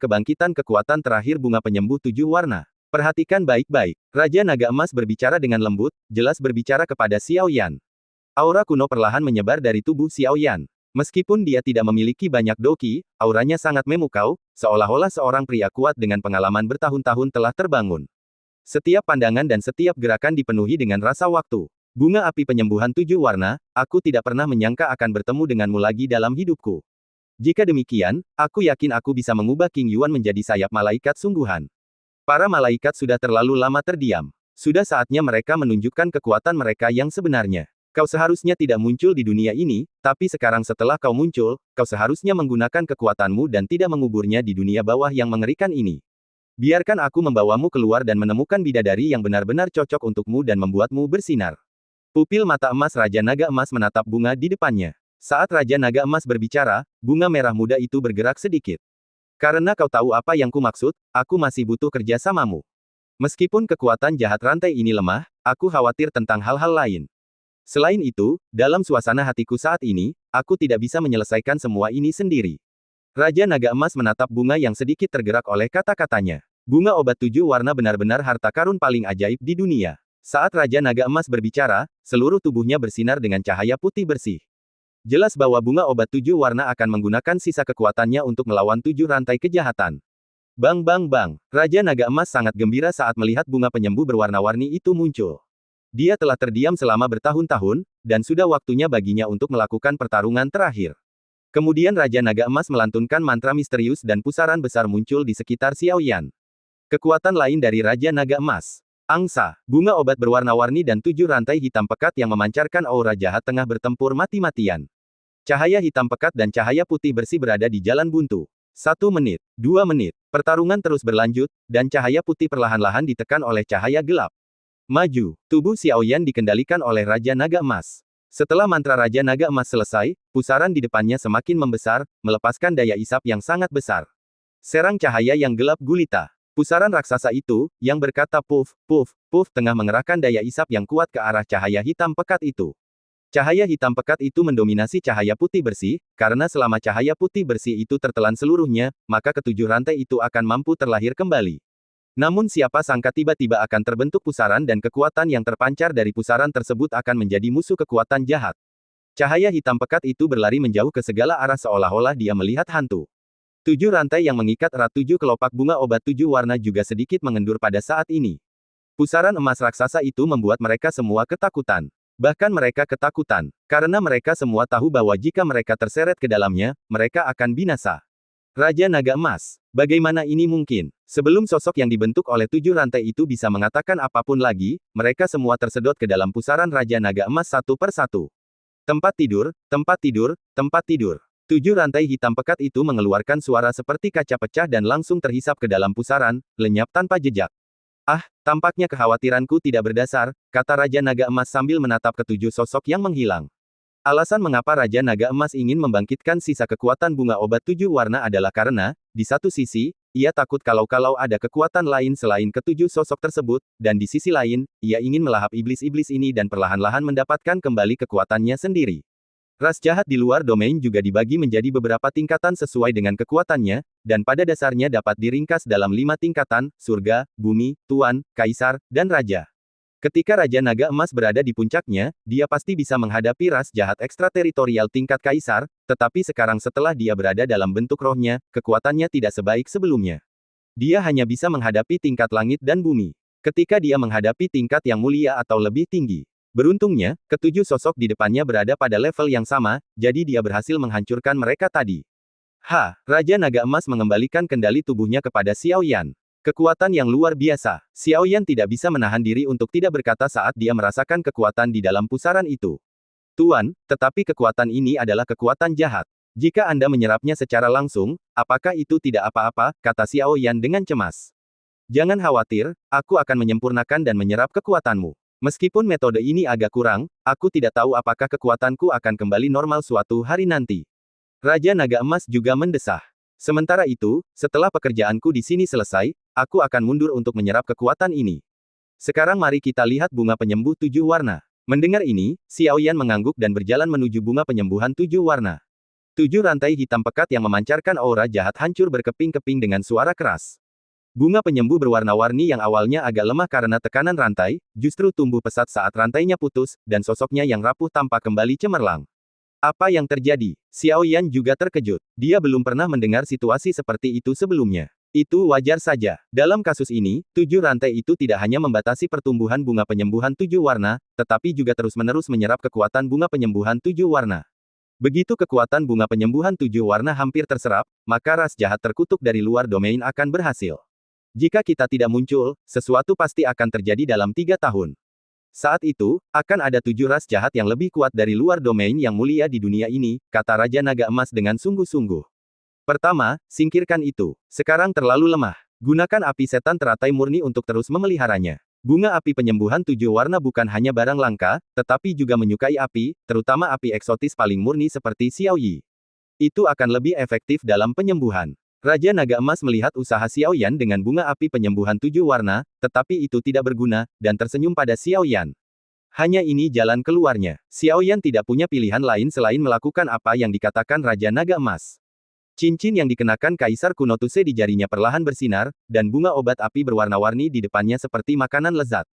[SPEAKER 1] Kebangkitan Kekuatan Terakhir Bunga Penyembuh 7 Warna. Perhatikan baik-baik. Raja Naga Emas berbicara dengan lembut, jelas berbicara kepada Xiaoyan. Aura kuno perlahan menyebar dari tubuh Xiaoyan. Meskipun dia tidak memiliki banyak doki, auranya sangat memukau, seolah-olah seorang pria kuat dengan pengalaman bertahun-tahun telah terbangun. Setiap pandangan dan setiap gerakan dipenuhi dengan rasa waktu. Bunga api penyembuhan 7 warna, aku tidak pernah menyangka akan bertemu denganmu lagi dalam hidupku. Jika demikian, aku yakin aku bisa mengubah King Yuan menjadi sayap malaikat sungguhan. Para malaikat sudah terlalu lama terdiam. Sudah saatnya mereka menunjukkan kekuatan mereka yang sebenarnya. Kau seharusnya tidak muncul di dunia ini, tapi sekarang setelah kau muncul, kau seharusnya menggunakan kekuatanmu dan tidak menguburnya di dunia bawah yang mengerikan ini. Biarkan aku membawamu keluar dan menemukan bidadari yang benar-benar cocok untukmu dan membuatmu bersinar. Pupil mata emas Raja Naga Emas menatap bunga di depannya. Saat Raja Naga Emas berbicara, bunga merah muda itu bergerak sedikit. Karena kau tahu apa yang ku maksud, aku masih butuh kerja samamu. Meskipun kekuatan jahat rantai ini lemah, aku khawatir tentang hal-hal lain. Selain itu, dalam suasana hatiku saat ini, aku tidak bisa menyelesaikan semua ini sendiri. Raja Naga Emas menatap bunga yang sedikit tergerak oleh kata-katanya. Bunga obat 7 warna benar-benar harta karun paling ajaib di dunia. Saat Raja Naga Emas berbicara, seluruh tubuhnya bersinar dengan cahaya putih bersih. Jelas bahwa bunga obat 7 warna akan menggunakan sisa kekuatannya untuk melawan 7 rantai kejahatan. Bang bang bang, Raja Naga Emas sangat gembira saat melihat bunga penyembuh berwarna-warni itu muncul. Dia telah terdiam selama bertahun-tahun, dan sudah waktunya baginya untuk melakukan pertarungan terakhir. Kemudian Raja Naga Emas melantunkan mantra misterius dan pusaran besar muncul di sekitar Xiaoyan. Kekuatan lain dari Raja Naga Emas. Angsa, bunga obat berwarna-warni dan 7 rantai hitam pekat yang memancarkan aura jahat tengah bertempur mati-matian. Cahaya hitam pekat dan cahaya putih bersih berada di jalan buntu. 1 menit, 2 menit, pertarungan terus berlanjut, dan cahaya putih perlahan-lahan ditekan oleh cahaya gelap. Maju, tubuh Xiaoyan dikendalikan oleh Raja Naga Emas. Setelah mantra Raja Naga Emas selesai, pusaran di depannya semakin membesar, melepaskan daya isap yang sangat besar. Serang cahaya yang gelap gulita. Pusaran raksasa itu, yang berkata puff, puff, puff tengah mengerahkan daya isap yang kuat ke arah cahaya hitam pekat itu. Cahaya hitam pekat itu mendominasi cahaya putih bersih, karena selama cahaya putih bersih itu tertelan seluruhnya, maka ketujuh rantai itu akan mampu terlahir kembali. Namun siapa sangka tiba-tiba akan terbentuk pusaran dan kekuatan yang terpancar dari pusaran tersebut akan menjadi musuh kekuatan jahat. Cahaya hitam pekat itu berlari menjauh ke segala arah seolah-olah dia melihat hantu. 7 rantai yang mengikat erat 7 kelopak bunga obat 7 warna juga sedikit mengendur pada saat ini. Pusaran emas raksasa itu membuat mereka semua ketakutan. Bahkan mereka ketakutan, karena mereka semua tahu bahwa jika mereka terseret ke dalamnya, mereka akan binasa. Raja Naga Emas, bagaimana ini mungkin? Sebelum sosok yang dibentuk oleh 7 rantai itu bisa mengatakan apapun lagi, mereka semua tersedot ke dalam pusaran Raja Naga Emas satu per satu. Tempat tidur, tempat tidur, tempat tidur. 7 rantai hitam pekat itu mengeluarkan suara seperti kaca pecah dan langsung terhisap ke dalam pusaran, lenyap tanpa jejak. Ah, tampaknya kekhawatiranku tidak berdasar, kata Raja Naga Emas sambil menatap ketujuh sosok yang menghilang. Alasan mengapa Raja Naga Emas ingin membangkitkan sisa kekuatan bunga obat 7 warna adalah karena, di satu sisi, ia takut kalau ada kekuatan lain selain ketujuh sosok tersebut, dan di sisi lain, ia ingin melahap iblis-iblis ini dan perlahan-lahan mendapatkan kembali kekuatannya sendiri. Ras jahat di luar domain juga dibagi menjadi beberapa tingkatan sesuai dengan kekuatannya, dan pada dasarnya dapat diringkas dalam 5 tingkatan, surga, bumi, tuan, kaisar, dan raja. Ketika Raja Naga Emas berada di puncaknya, dia pasti bisa menghadapi ras jahat ekstrateritorial tingkat kaisar, tetapi sekarang setelah dia berada dalam bentuk rohnya, kekuatannya tidak sebaik sebelumnya. Dia hanya bisa menghadapi tingkat langit dan bumi. Ketika dia menghadapi tingkat yang mulia atau lebih tinggi. Beruntungnya, ketujuh sosok di depannya berada pada level yang sama, jadi dia berhasil menghancurkan mereka tadi. Raja Naga Emas mengembalikan kendali tubuhnya kepada Xiaoyan. Kekuatan yang luar biasa. Xiaoyan tidak bisa menahan diri untuk tidak berkata saat dia merasakan kekuatan di dalam pusaran itu. Tuan, tetapi kekuatan ini adalah kekuatan jahat. Jika Anda menyerapnya secara langsung, apakah itu tidak apa-apa, kata Xiaoyan dengan cemas. Jangan khawatir, aku akan menyempurnakan dan menyerap kekuatanmu. Meskipun metode ini agak kurang, aku tidak tahu apakah kekuatanku akan kembali normal suatu hari nanti. Raja Naga Emas juga mendesah. Sementara itu, setelah pekerjaanku di sini selesai, aku akan mundur untuk menyerap kekuatan ini. Sekarang mari kita lihat bunga penyembuh 7 warna. Mendengar ini, Xiaoyan mengangguk dan berjalan menuju bunga penyembuhan 7 warna. 7 rantai hitam pekat yang memancarkan aura jahat hancur berkeping-keping dengan suara keras. Bunga penyembuh berwarna-warni yang awalnya agak lemah karena tekanan rantai, justru tumbuh pesat saat rantainya putus, dan sosoknya yang rapuh tampak kembali cemerlang. Apa yang terjadi? Xiaoyan juga terkejut. Dia belum pernah mendengar situasi seperti itu sebelumnya. Itu wajar saja. Dalam kasus ini, 7 rantai itu tidak hanya membatasi pertumbuhan bunga penyembuhan 7 warna, tetapi juga terus-menerus menyerap kekuatan bunga penyembuhan 7 warna. Begitu kekuatan bunga penyembuhan 7 warna hampir terserap, maka ras jahat terkutuk dari luar domain akan berhasil. Jika kita tidak muncul, sesuatu pasti akan terjadi dalam 3 tahun. Saat itu, akan ada 7 ras jahat yang lebih kuat dari luar domain yang mulia di dunia ini, kata Raja Naga Emas dengan sungguh-sungguh. Pertama, singkirkan itu. Sekarang terlalu lemah. Gunakan api setan teratai murni untuk terus memeliharanya. Bunga api penyembuhan 7 warna bukan hanya barang langka, tetapi juga menyukai api, terutama api eksotis paling murni seperti Xiaoyi. Itu akan lebih efektif dalam penyembuhan. Raja Naga Emas melihat usaha Xiaoyan dengan bunga api penyembuhan 7 warna, tetapi itu tidak berguna, dan tersenyum pada Xiaoyan. Hanya ini jalan keluarnya. Xiaoyan tidak punya pilihan lain selain melakukan apa yang dikatakan Raja Naga Emas. Cincin yang dikenakan Kaisar kuno Tuse di jarinya perlahan bersinar, dan bunga obat api berwarna-warni di depannya seperti makanan lezat.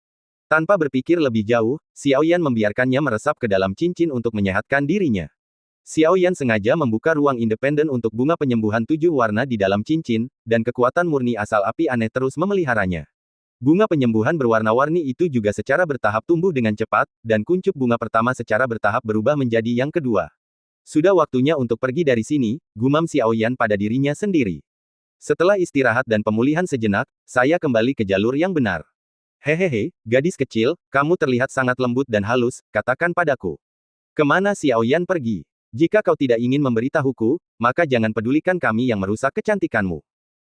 [SPEAKER 1] Tanpa berpikir lebih jauh, Xiaoyan membiarkannya meresap ke dalam cincin untuk menyehatkan dirinya. Xiaoyan sengaja membuka ruang independen untuk bunga penyembuhan 7 warna di dalam cincin, dan kekuatan murni asal api aneh terus memeliharanya. Bunga penyembuhan berwarna-warni itu juga secara bertahap tumbuh dengan cepat, dan kuncup bunga pertama secara bertahap berubah menjadi yang kedua. Sudah waktunya untuk pergi dari sini, gumam Xiaoyan pada dirinya sendiri. Setelah istirahat dan pemulihan sejenak, saya kembali ke jalur yang benar. Hehehe, gadis kecil, kamu terlihat sangat lembut dan halus, katakan padaku. Kemana Xiaoyan pergi? Jika kau tidak ingin memberitahuku, maka jangan pedulikan kami yang merusak kecantikanmu.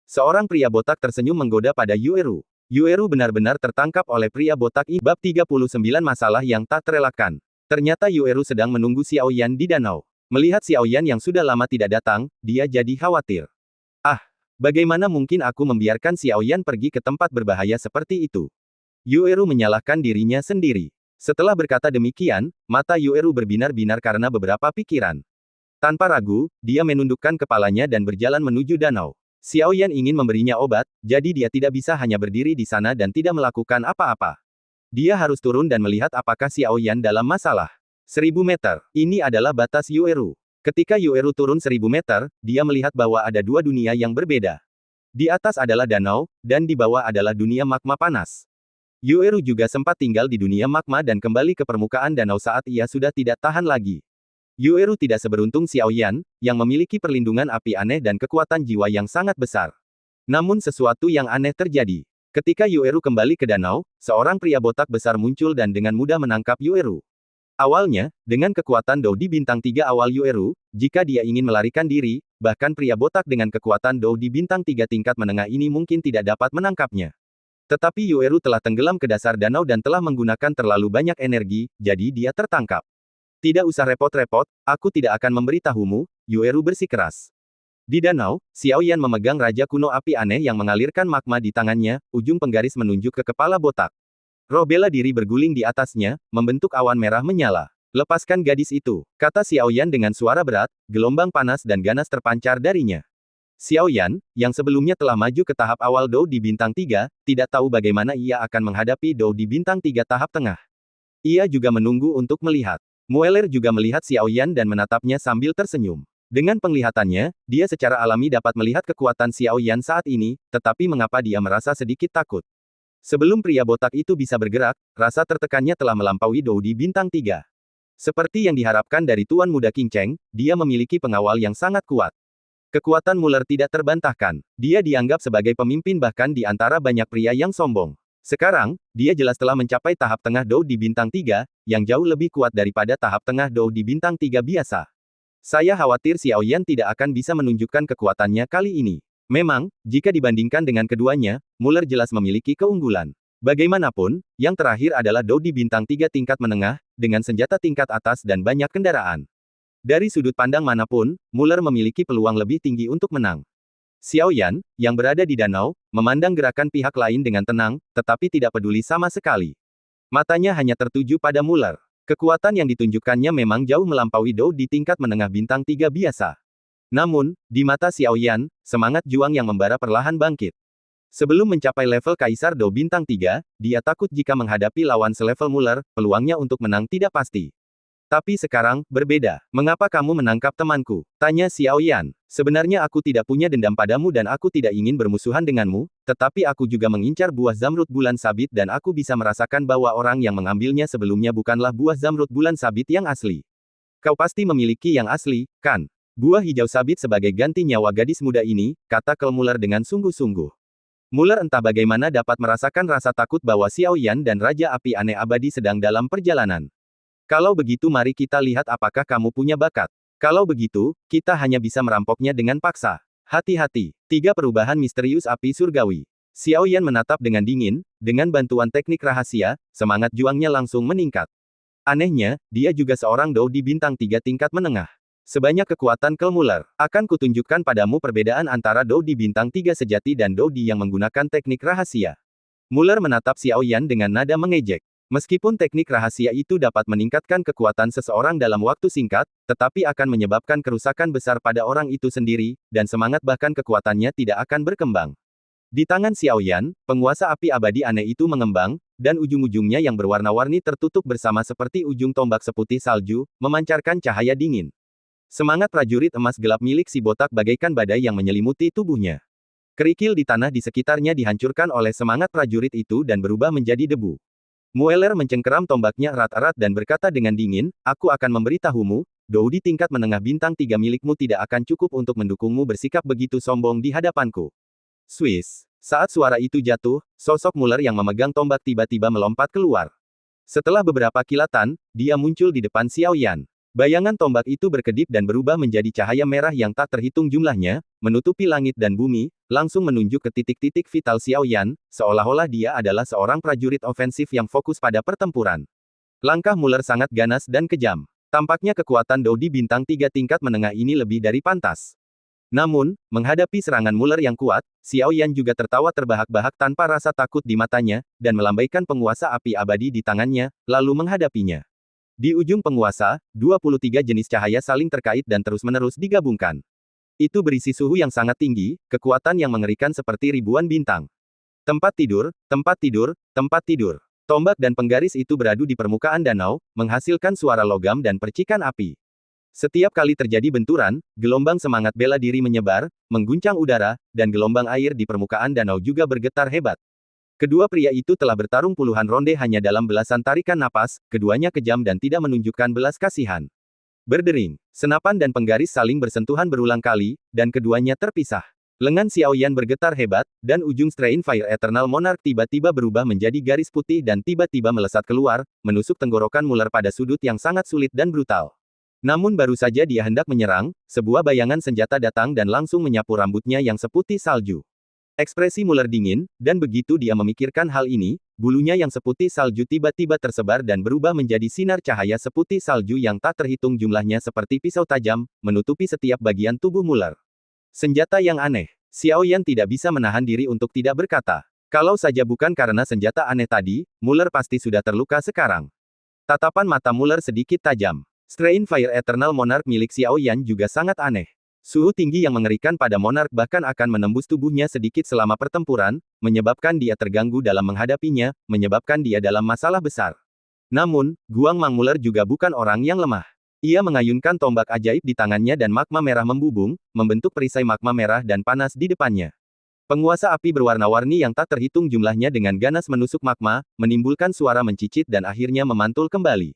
[SPEAKER 1] Seorang pria botak tersenyum menggoda pada Yueru. Yueru benar-benar tertangkap oleh pria botak ini. Bab 39 Masalah yang tak terelakkan. Ternyata Yueru sedang menunggu Xiaoyan di danau. Melihat Xiaoyan yang sudah lama tidak datang, dia jadi khawatir. Ah, bagaimana mungkin aku membiarkan Xiaoyan pergi ke tempat berbahaya seperti itu? Yueru menyalahkan dirinya sendiri. Setelah berkata demikian, mata Yueru berbinar-binar karena beberapa pikiran. Tanpa ragu, dia menundukkan kepalanya dan berjalan menuju danau. Xiaoyan ingin memberinya obat, jadi dia tidak bisa hanya berdiri di sana dan tidak melakukan apa-apa. Dia harus turun dan melihat apakah Xiaoyan dalam masalah. 1000 meter. Ini adalah batas Yueru. Ketika Yueru turun 1000 meter, dia melihat bahwa ada dua dunia yang berbeda. Di atas adalah danau, dan di bawah adalah dunia magma panas. Yueru juga sempat tinggal di dunia magma dan kembali ke permukaan danau saat ia sudah tidak tahan lagi. Yueru tidak seberuntung Xiaoyan, yang memiliki perlindungan api aneh dan kekuatan jiwa yang sangat besar. Namun sesuatu yang aneh terjadi. Ketika Yueru kembali ke danau, seorang pria botak besar muncul dan dengan mudah menangkap Yueru. Awalnya, dengan kekuatan Dou di bintang 3 awal Yueru, jika dia ingin melarikan diri, bahkan pria botak dengan kekuatan Dou di bintang 3 tingkat menengah ini mungkin tidak dapat menangkapnya. Tetapi Yueru telah tenggelam ke dasar danau dan telah menggunakan terlalu banyak energi, jadi dia tertangkap. Tidak usah repot-repot, aku tidak akan memberitahumu, Yueru bersikeras. Di danau, Xiaoyan memegang Raja Kuno Api Aneh yang mengalirkan magma di tangannya, ujung penggaris menunjuk ke kepala botak. Roh bela diri berguling di atasnya, membentuk awan merah menyala. Lepaskan gadis itu, kata Xiaoyan dengan suara berat, gelombang panas dan ganas terpancar darinya. Xiaoyan, yang sebelumnya telah maju ke tahap awal Dou di bintang 3, tidak tahu bagaimana ia akan menghadapi Dou di bintang 3 tahap tengah. Ia juga menunggu untuk melihat. Mueller juga melihat Xiaoyan dan menatapnya sambil tersenyum. Dengan penglihatannya, dia secara alami dapat melihat kekuatan Xiaoyan saat ini, tetapi mengapa dia merasa sedikit takut? Sebelum pria botak itu bisa bergerak, rasa tertekannya telah melampaui Dou di bintang 3. Seperti yang diharapkan dari Tuan Muda King Cheng, dia memiliki pengawal yang sangat kuat. Kekuatan Mueller tidak terbantahkan. Dia dianggap sebagai pemimpin bahkan di antara banyak pria yang sombong. Sekarang, dia jelas telah mencapai tahap tengah Dou di bintang 3, yang jauh lebih kuat daripada tahap tengah Dou di bintang 3 biasa. Saya khawatir Xiaoyan tidak akan bisa menunjukkan kekuatannya kali ini. Memang, jika dibandingkan dengan keduanya, Mueller jelas memiliki keunggulan. Bagaimanapun, yang terakhir adalah Dou di bintang 3 tingkat menengah, dengan senjata tingkat atas dan banyak kendaraan. Dari sudut pandang manapun, Mueller memiliki peluang lebih tinggi untuk menang. Xiaoyan, yang berada di danau, memandang gerakan pihak lain dengan tenang, tetapi tidak peduli sama sekali. Matanya hanya tertuju pada Mueller. Kekuatan yang ditunjukkannya memang jauh melampaui Dou di tingkat menengah bintang 3 biasa. Namun, di mata Xiaoyan, semangat juang yang membara perlahan bangkit. Sebelum mencapai level Kaisar Dou bintang 3, dia takut jika menghadapi lawan selevel Mueller, peluangnya untuk menang tidak pasti. Tapi sekarang, berbeda. Mengapa kamu menangkap temanku? Tanya Xiaoyan. Sebenarnya aku tidak punya dendam padamu dan aku tidak ingin bermusuhan denganmu, tetapi aku juga mengincar buah zamrud bulan sabit dan aku bisa merasakan bahwa orang yang mengambilnya sebelumnya bukanlah buah zamrud bulan sabit yang asli. Kau pasti memiliki yang asli, kan? Buah hijau sabit sebagai ganti nyawa gadis muda ini, kata Kel Mueller dengan sungguh-sungguh. Mueller entah bagaimana dapat merasakan rasa takut bahwa Xiaoyan dan Raja Api Aneh Abadi sedang dalam perjalanan. Kalau begitu mari kita lihat apakah kamu punya bakat. Kalau begitu, kita hanya bisa merampoknya dengan paksa. Hati-hati, 3 perubahan misterius api surgawi. Xiao Yan menatap dengan dingin, dengan bantuan teknik rahasia, semangat juangnya langsung meningkat. Anehnya, dia juga seorang Dou di bintang 3 tingkat menengah. Sebanyak kekuatan Kel Muller, akan kutunjukkan padamu perbedaan antara Dou di bintang 3 sejati dan Dou di yang menggunakan teknik rahasia. Muller menatap Xiao Yan dengan nada mengejek. Meskipun teknik rahasia itu dapat meningkatkan kekuatan seseorang dalam waktu singkat, tetapi akan menyebabkan kerusakan besar pada orang itu sendiri, dan semangat bahkan kekuatannya tidak akan berkembang. Di tangan Xiao Yan, penguasa api abadi aneh itu mengembang, dan ujung-ujungnya yang berwarna-warni tertutup bersama seperti ujung tombak seputih salju, memancarkan cahaya dingin. Semangat prajurit emas gelap milik si botak bagaikan badai yang menyelimuti tubuhnya. Kerikil di tanah di sekitarnya dihancurkan oleh semangat prajurit itu dan berubah menjadi debu. Mueller mencengkeram tombaknya erat-erat dan berkata dengan dingin, aku akan memberitahumu, Dou di tingkat menengah bintang 3 milikmu tidak akan cukup untuk mendukungmu bersikap begitu sombong di hadapanku. Swiss. Saat suara itu jatuh, sosok Mueller yang memegang tombak tiba-tiba melompat keluar. Setelah beberapa kilatan, dia muncul di depan Xiao Yan. Bayangan tombak itu berkedip dan berubah menjadi cahaya merah yang tak terhitung jumlahnya, menutupi langit dan bumi, langsung menunjuk ke titik-titik vital Xiao Yan, seolah-olah dia adalah seorang prajurit ofensif yang fokus pada pertempuran. Langkah Mueller sangat ganas dan kejam. Tampaknya kekuatan Dou di bintang 3 tingkat menengah ini lebih dari pantas. Namun, menghadapi serangan Mueller yang kuat, Xiao Yan juga tertawa terbahak-bahak tanpa rasa takut di matanya, dan melambaikan penguasa api abadi di tangannya, lalu menghadapinya. Di ujung penguasa, 23 jenis cahaya saling terkait dan terus-menerus digabungkan. Itu berisi suhu yang sangat tinggi, kekuatan yang mengerikan seperti ribuan bintang. Tempat tidur, tempat tidur, tempat tidur. Tombak dan penggaris itu beradu di permukaan danau, menghasilkan suara logam dan percikan api. Setiap kali terjadi benturan, gelombang semangat bela diri menyebar, mengguncang udara, dan gelombang air di permukaan danau juga bergetar hebat. Kedua pria itu telah bertarung puluhan ronde hanya dalam belasan tarikan napas, keduanya kejam dan tidak menunjukkan belas kasihan. Berdering, senapan dan penggaris saling bersentuhan berulang kali, dan keduanya terpisah. Lengan Xiao Yan bergetar hebat, dan ujung Strain Fire Eternal Monarch tiba-tiba berubah menjadi garis putih dan tiba-tiba melesat keluar, menusuk tenggorokan Mueller pada sudut yang sangat sulit dan brutal. Namun baru saja dia hendak menyerang, sebuah bayangan senjata datang dan langsung menyapu rambutnya yang seputih salju. Ekspresi Mueller dingin, dan begitu dia memikirkan hal ini, bulunya yang seputih salju tiba-tiba tersebar dan berubah menjadi sinar cahaya seputih salju yang tak terhitung jumlahnya seperti pisau tajam, menutupi setiap bagian tubuh Mueller. Senjata yang aneh. Xiao Yan tidak bisa menahan diri untuk tidak berkata. Kalau saja bukan karena senjata aneh tadi, Mueller pasti sudah terluka sekarang. Tatapan mata Mueller sedikit tajam. Strain Fire Eternal Monarch milik Xiao Yan juga sangat aneh. Suhu tinggi yang mengerikan pada Monarch bahkan akan menembus tubuhnya sedikit selama pertempuran, menyebabkan dia terganggu dalam menghadapinya, menyebabkan dia dalam masalah besar. Namun, Guang Mang Mueller juga bukan orang yang lemah. Ia mengayunkan tombak ajaib di tangannya dan magma merah membubung, membentuk perisai magma merah dan panas di depannya. Penguasa api berwarna-warni yang tak terhitung jumlahnya dengan ganas menusuk magma, menimbulkan suara mencicit dan akhirnya memantul kembali.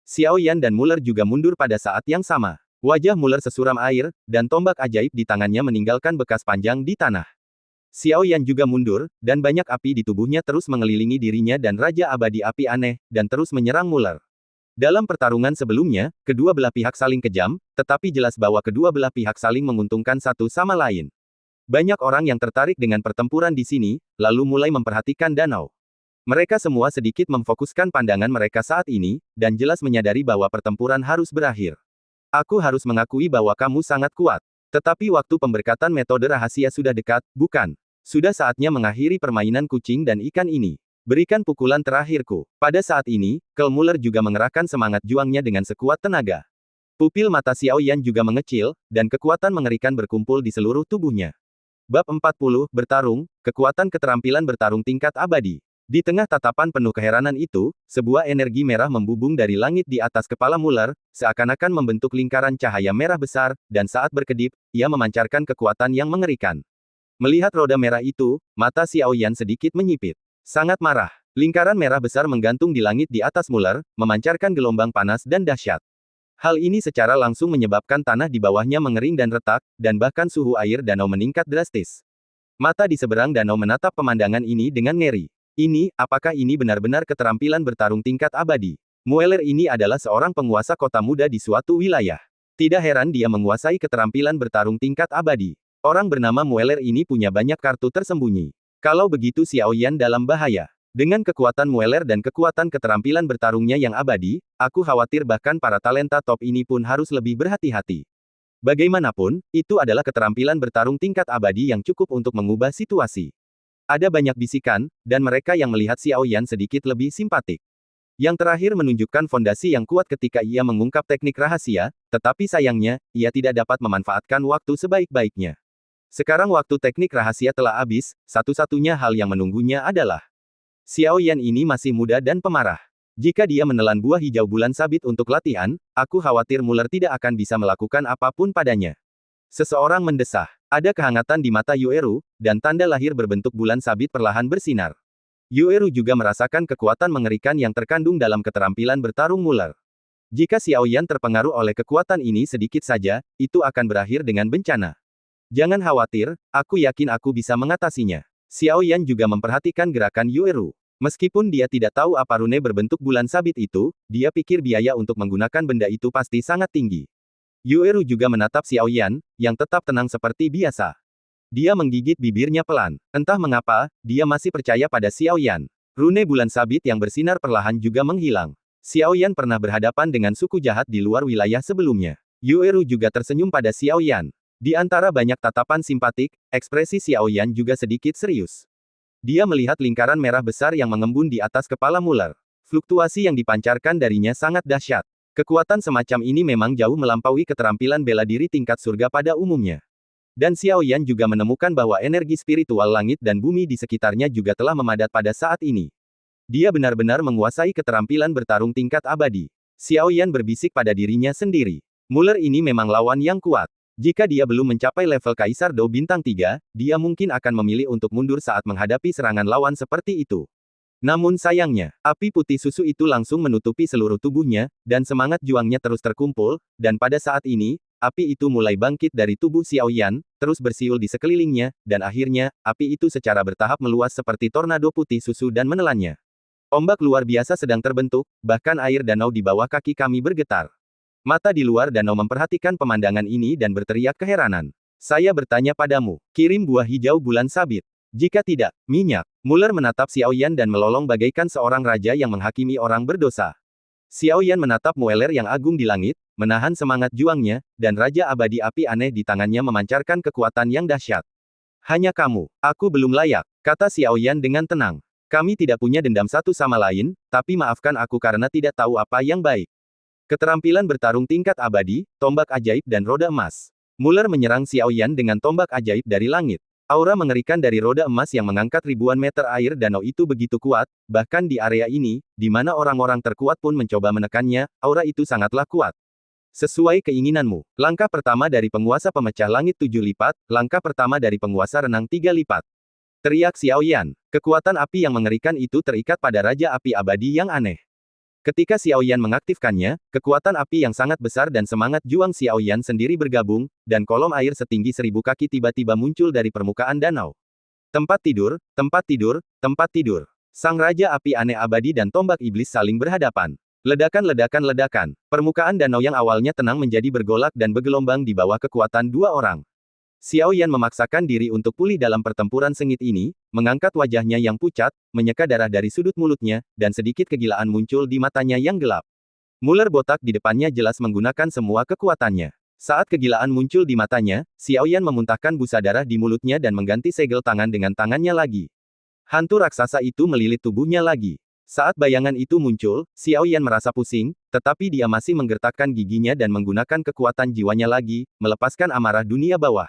[SPEAKER 1] Xiao Yan dan Mueller juga mundur pada saat yang sama. Wajah Mueller sesuram air, dan tombak ajaib di tangannya meninggalkan bekas panjang di tanah. Xiao Yan juga mundur, dan banyak api di tubuhnya terus mengelilingi dirinya dan Raja Abadi Api Aneh, dan terus menyerang Mueller. Dalam pertarungan sebelumnya, kedua belah pihak saling kejam, tetapi jelas bahwa kedua belah pihak saling menguntungkan satu sama lain. Banyak orang yang tertarik dengan pertempuran di sini, lalu mulai memperhatikan danau. Mereka semua sedikit memfokuskan pandangan mereka saat ini, dan jelas menyadari bahwa pertempuran harus berakhir. Aku harus mengakui bahwa kamu sangat kuat. Tetapi waktu pemberkatan metode rahasia sudah dekat, bukan? Sudah saatnya mengakhiri permainan kucing dan ikan ini. Berikan pukulan terakhirku. Pada saat ini, Kel Mueller juga mengerahkan semangat juangnya dengan sekuat tenaga. Pupil mata Xiao Yan juga mengecil, dan kekuatan mengerikan berkumpul di seluruh tubuhnya. Bab 40, Bertarung, Kekuatan Keterampilan Bertarung Tingkat Abadi. Di tengah tatapan penuh keheranan itu, sebuah energi merah membubung dari langit di atas kepala Mueller, seakan-akan membentuk lingkaran cahaya merah besar, dan saat berkedip, ia memancarkan kekuatan yang mengerikan. Melihat roda merah itu, mata Xiao Yan sedikit menyipit. Sangat marah. Lingkaran merah besar menggantung di langit di atas Mueller, memancarkan gelombang panas dan dahsyat. Hal ini secara langsung menyebabkan tanah di bawahnya mengering dan retak, dan bahkan suhu air danau meningkat drastis. Mata di seberang danau menatap pemandangan ini dengan ngeri. Apakah ini benar-benar keterampilan bertarung tingkat abadi? Mueller ini adalah seorang penguasa kota muda di suatu wilayah. Tidak heran dia menguasai keterampilan bertarung tingkat abadi. Orang bernama Mueller ini punya banyak kartu tersembunyi. Kalau begitu Xiao Yan dalam bahaya. Dengan kekuatan Mueller dan kekuatan keterampilan bertarungnya yang abadi, aku khawatir bahkan para talenta top ini pun harus lebih berhati-hati. Bagaimanapun, itu adalah keterampilan bertarung tingkat abadi yang cukup untuk mengubah situasi. Ada banyak bisikan, dan mereka yang melihat Xiao Yan sedikit lebih simpatik. Yang terakhir menunjukkan fondasi yang kuat ketika ia mengungkap teknik rahasia, tetapi sayangnya, ia tidak dapat memanfaatkan waktu sebaik-baiknya. Sekarang waktu teknik rahasia telah habis, satu-satunya hal yang menunggunya adalah Xiao Yan ini masih muda dan pemarah. Jika dia menelan buah hijau bulan sabit untuk latihan, aku khawatir Muller tidak akan bisa melakukan apapun padanya. Seseorang mendesah. Ada kehangatan di mata Yueru, dan tanda lahir berbentuk bulan sabit perlahan bersinar. Yueru juga merasakan kekuatan mengerikan yang terkandung dalam keterampilan bertarung Muller. Jika Xiao Yan terpengaruh oleh kekuatan ini sedikit saja, itu akan berakhir dengan bencana. Jangan khawatir, aku yakin aku bisa mengatasinya. Xiao Yan juga memperhatikan gerakan Yueru. Meskipun dia tidak tahu apa rune berbentuk bulan sabit itu, dia pikir biaya untuk menggunakan benda itu pasti sangat tinggi. Yueru juga menatap Xiao Yan, yang tetap tenang seperti biasa. Dia menggigit bibirnya pelan. Entah mengapa, dia masih percaya pada Xiao Yan. Rune bulan sabit yang bersinar perlahan juga menghilang. Xiao Yan pernah berhadapan dengan suku jahat di luar wilayah sebelumnya. Yueru juga tersenyum pada Xiao Yan. Di antara banyak tatapan simpatik, ekspresi Xiao Yan juga sedikit serius. Dia melihat lingkaran merah besar yang mengembun di atas kepala Muller. Fluktuasi yang dipancarkan darinya sangat dahsyat. Kekuatan semacam ini memang jauh melampaui keterampilan bela diri tingkat surga pada umumnya. Dan Xiao Yan juga menemukan bahwa energi spiritual langit dan bumi di sekitarnya juga telah memadat pada saat ini. Dia benar-benar menguasai keterampilan bertarung tingkat abadi. Xiao Yan berbisik pada dirinya sendiri. Muller ini memang lawan yang kuat. Jika dia belum mencapai level Kaisar Do Bintang 3, dia mungkin akan memilih untuk mundur saat menghadapi serangan lawan seperti itu. Namun sayangnya, api putih susu itu langsung menutupi seluruh tubuhnya, dan semangat juangnya terus terkumpul, dan pada saat ini, api itu mulai bangkit dari tubuh Xiao Yan, terus bersiul di sekelilingnya, dan akhirnya, api itu secara bertahap meluas seperti tornado putih susu dan menelannya. Ombak luar biasa sedang terbentuk, bahkan air danau di bawah kaki kami bergetar. Mata di luar danau memperhatikan pemandangan ini dan berteriak keheranan. Saya bertanya padamu, kirim buah hijau bulan sabit. Jika tidak, minyak. Muller menatap Xiao Yan dan melolong bagaikan seorang raja yang menghakimi orang berdosa. Xiao Yan menatap Mueller yang agung di langit, menahan semangat juangnya, dan Raja Abadi Api aneh di tangannya memancarkan kekuatan yang dahsyat. Hanya kamu, aku belum layak, kata Xiao Yan dengan tenang. Kami tidak punya dendam satu sama lain, tapi maafkan aku karena tidak tahu apa yang baik. Keterampilan bertarung tingkat abadi, tombak ajaib dan roda emas. Muller menyerang Xiao Yan dengan tombak ajaib dari langit. Aura mengerikan dari roda emas yang mengangkat ribuan meter air danau itu begitu kuat, bahkan di area ini, di mana orang-orang terkuat pun mencoba menekannya, aura itu sangatlah kuat. Sesuai keinginanmu. Langkah pertama dari penguasa pemecah langit 7 lipat, langkah pertama dari penguasa renang 3 lipat. Teriak Xiao Yan. Kekuatan api yang mengerikan itu terikat pada Raja Api Abadi yang aneh. Ketika Xiao Yan mengaktifkannya, kekuatan api yang sangat besar dan semangat juang Xiao Yan sendiri bergabung, dan kolom air setinggi 1000 kaki tiba-tiba muncul dari permukaan danau. Tempat tidur, tempat tidur, tempat tidur. Sang Raja Api aneh abadi dan tombak iblis saling berhadapan. Ledakan-ledakan-ledakan. Permukaan danau yang awalnya tenang menjadi bergolak dan bergelombang di bawah kekuatan dua orang. Xiao Yan memaksakan diri untuk pulih dalam pertempuran sengit ini, mengangkat wajahnya yang pucat, menyeka darah dari sudut mulutnya, dan sedikit kegilaan muncul di matanya yang gelap. Muller botak di depannya jelas menggunakan semua kekuatannya. Saat kegilaan muncul di matanya, Xiao Yan memuntahkan busa darah di mulutnya dan mengganti segel tangan dengan tangannya lagi. Hantu raksasa itu melilit tubuhnya lagi. Saat bayangan itu muncul, Xiao Yan merasa pusing, tetapi dia masih menggertakkan giginya dan menggunakan kekuatan jiwanya lagi, melepaskan amarah dunia bawah.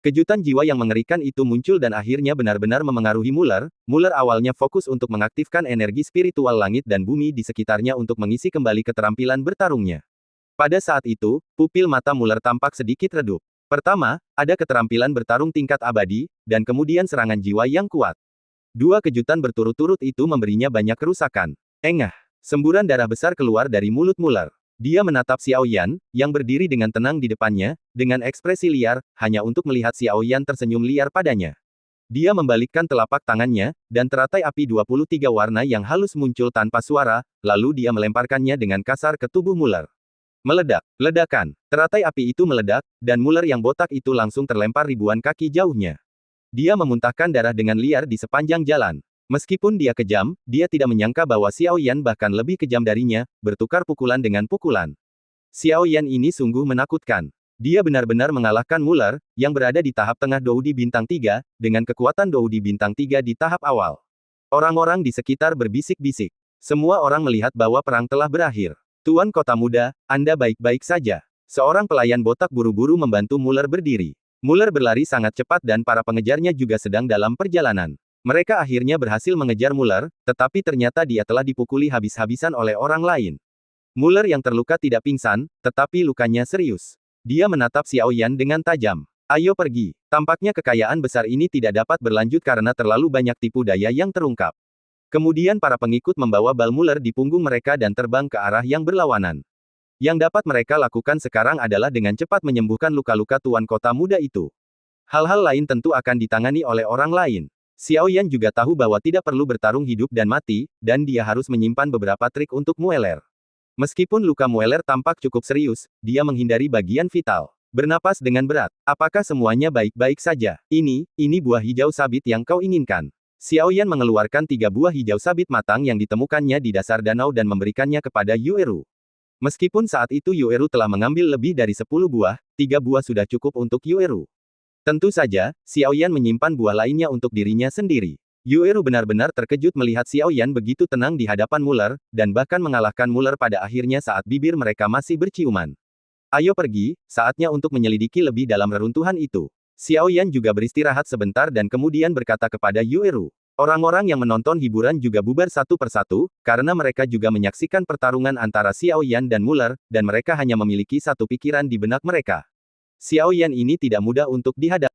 [SPEAKER 1] Kejutan jiwa yang mengerikan itu muncul dan akhirnya benar-benar memengaruhi Muller. Muller awalnya fokus untuk mengaktifkan energi spiritual langit dan bumi di sekitarnya untuk mengisi kembali keterampilan bertarungnya. Pada saat itu, pupil mata Muller tampak sedikit redup. Pertama, ada keterampilan bertarung tingkat abadi, dan kemudian serangan jiwa yang kuat. Dua kejutan berturut-turut itu memberinya banyak kerusakan. Engah! Semburan darah besar keluar dari mulut Muller. Dia menatap Xiao Yan, yang berdiri dengan tenang di depannya, dengan ekspresi liar, hanya untuk melihat Xiao Yan tersenyum liar padanya. Dia membalikkan telapak tangannya, dan teratai api 23 warna yang halus muncul tanpa suara, lalu dia melemparkannya dengan kasar ke tubuh Muller. Meledak, ledakan, teratai api itu meledak, dan Muller yang botak itu langsung terlempar ribuan kaki jauhnya. Dia memuntahkan darah dengan liar di sepanjang jalan. Meskipun dia kejam, dia tidak menyangka bahwa Xiao Yan bahkan lebih kejam darinya, bertukar pukulan dengan pukulan. Xiao Yan ini sungguh menakutkan. Dia benar-benar mengalahkan Muller, yang berada di tahap tengah Doudi Bintang 3, dengan kekuatan Doudi Bintang 3 di tahap awal. Orang-orang di sekitar berbisik-bisik. Semua orang melihat bahwa perang telah berakhir. Tuan Kota Muda, Anda baik-baik saja. Seorang pelayan botak buru-buru membantu Muller berdiri. Muller berlari sangat cepat dan para pengejarnya juga sedang dalam perjalanan. Mereka akhirnya berhasil mengejar Muller, tetapi ternyata dia telah dipukuli habis-habisan oleh orang lain. Muller yang terluka tidak pingsan, tetapi lukanya serius. Dia menatap Xiao Yan dengan tajam. Ayo pergi. Tampaknya kekayaan besar ini tidak dapat berlanjut karena terlalu banyak tipu daya yang terungkap. Kemudian para pengikut membawa bal Muller di punggung mereka dan terbang ke arah yang berlawanan. Yang dapat mereka lakukan sekarang adalah dengan cepat menyembuhkan luka-luka Tuan Kota Muda itu. Hal-hal lain tentu akan ditangani oleh orang lain. Xiao Yan juga tahu bahwa tidak perlu bertarung hidup dan mati, dan dia harus menyimpan beberapa trik untuk Mueller. Meskipun luka Mueller tampak cukup serius, dia menghindari bagian vital. Bernapas dengan berat. Apakah semuanya baik-baik saja? Ini buah hijau sabit yang kau inginkan. Xiao Yan mengeluarkan 3 buah hijau sabit matang yang ditemukannya di dasar danau dan memberikannya kepada Yueru. Meskipun saat itu Yueru telah mengambil lebih dari 10 buah, 3 buah sudah cukup untuk Yueru. Tentu saja, Xiao Yan menyimpan buah lainnya untuk dirinya sendiri. Yueru benar-benar terkejut melihat Xiao Yan begitu tenang di hadapan Muller, dan bahkan mengalahkan Muller pada akhirnya saat bibir mereka masih berciuman. Ayo pergi, saatnya untuk menyelidiki lebih dalam reruntuhan itu. Xiao Yan juga beristirahat sebentar dan kemudian berkata kepada Yueru. Orang-orang yang menonton hiburan juga bubar satu persatu, karena mereka juga menyaksikan pertarungan antara Xiao Yan dan Muller, dan mereka hanya memiliki satu pikiran di benak mereka. Xiao Yan ini tidak mudah untuk dihadapi.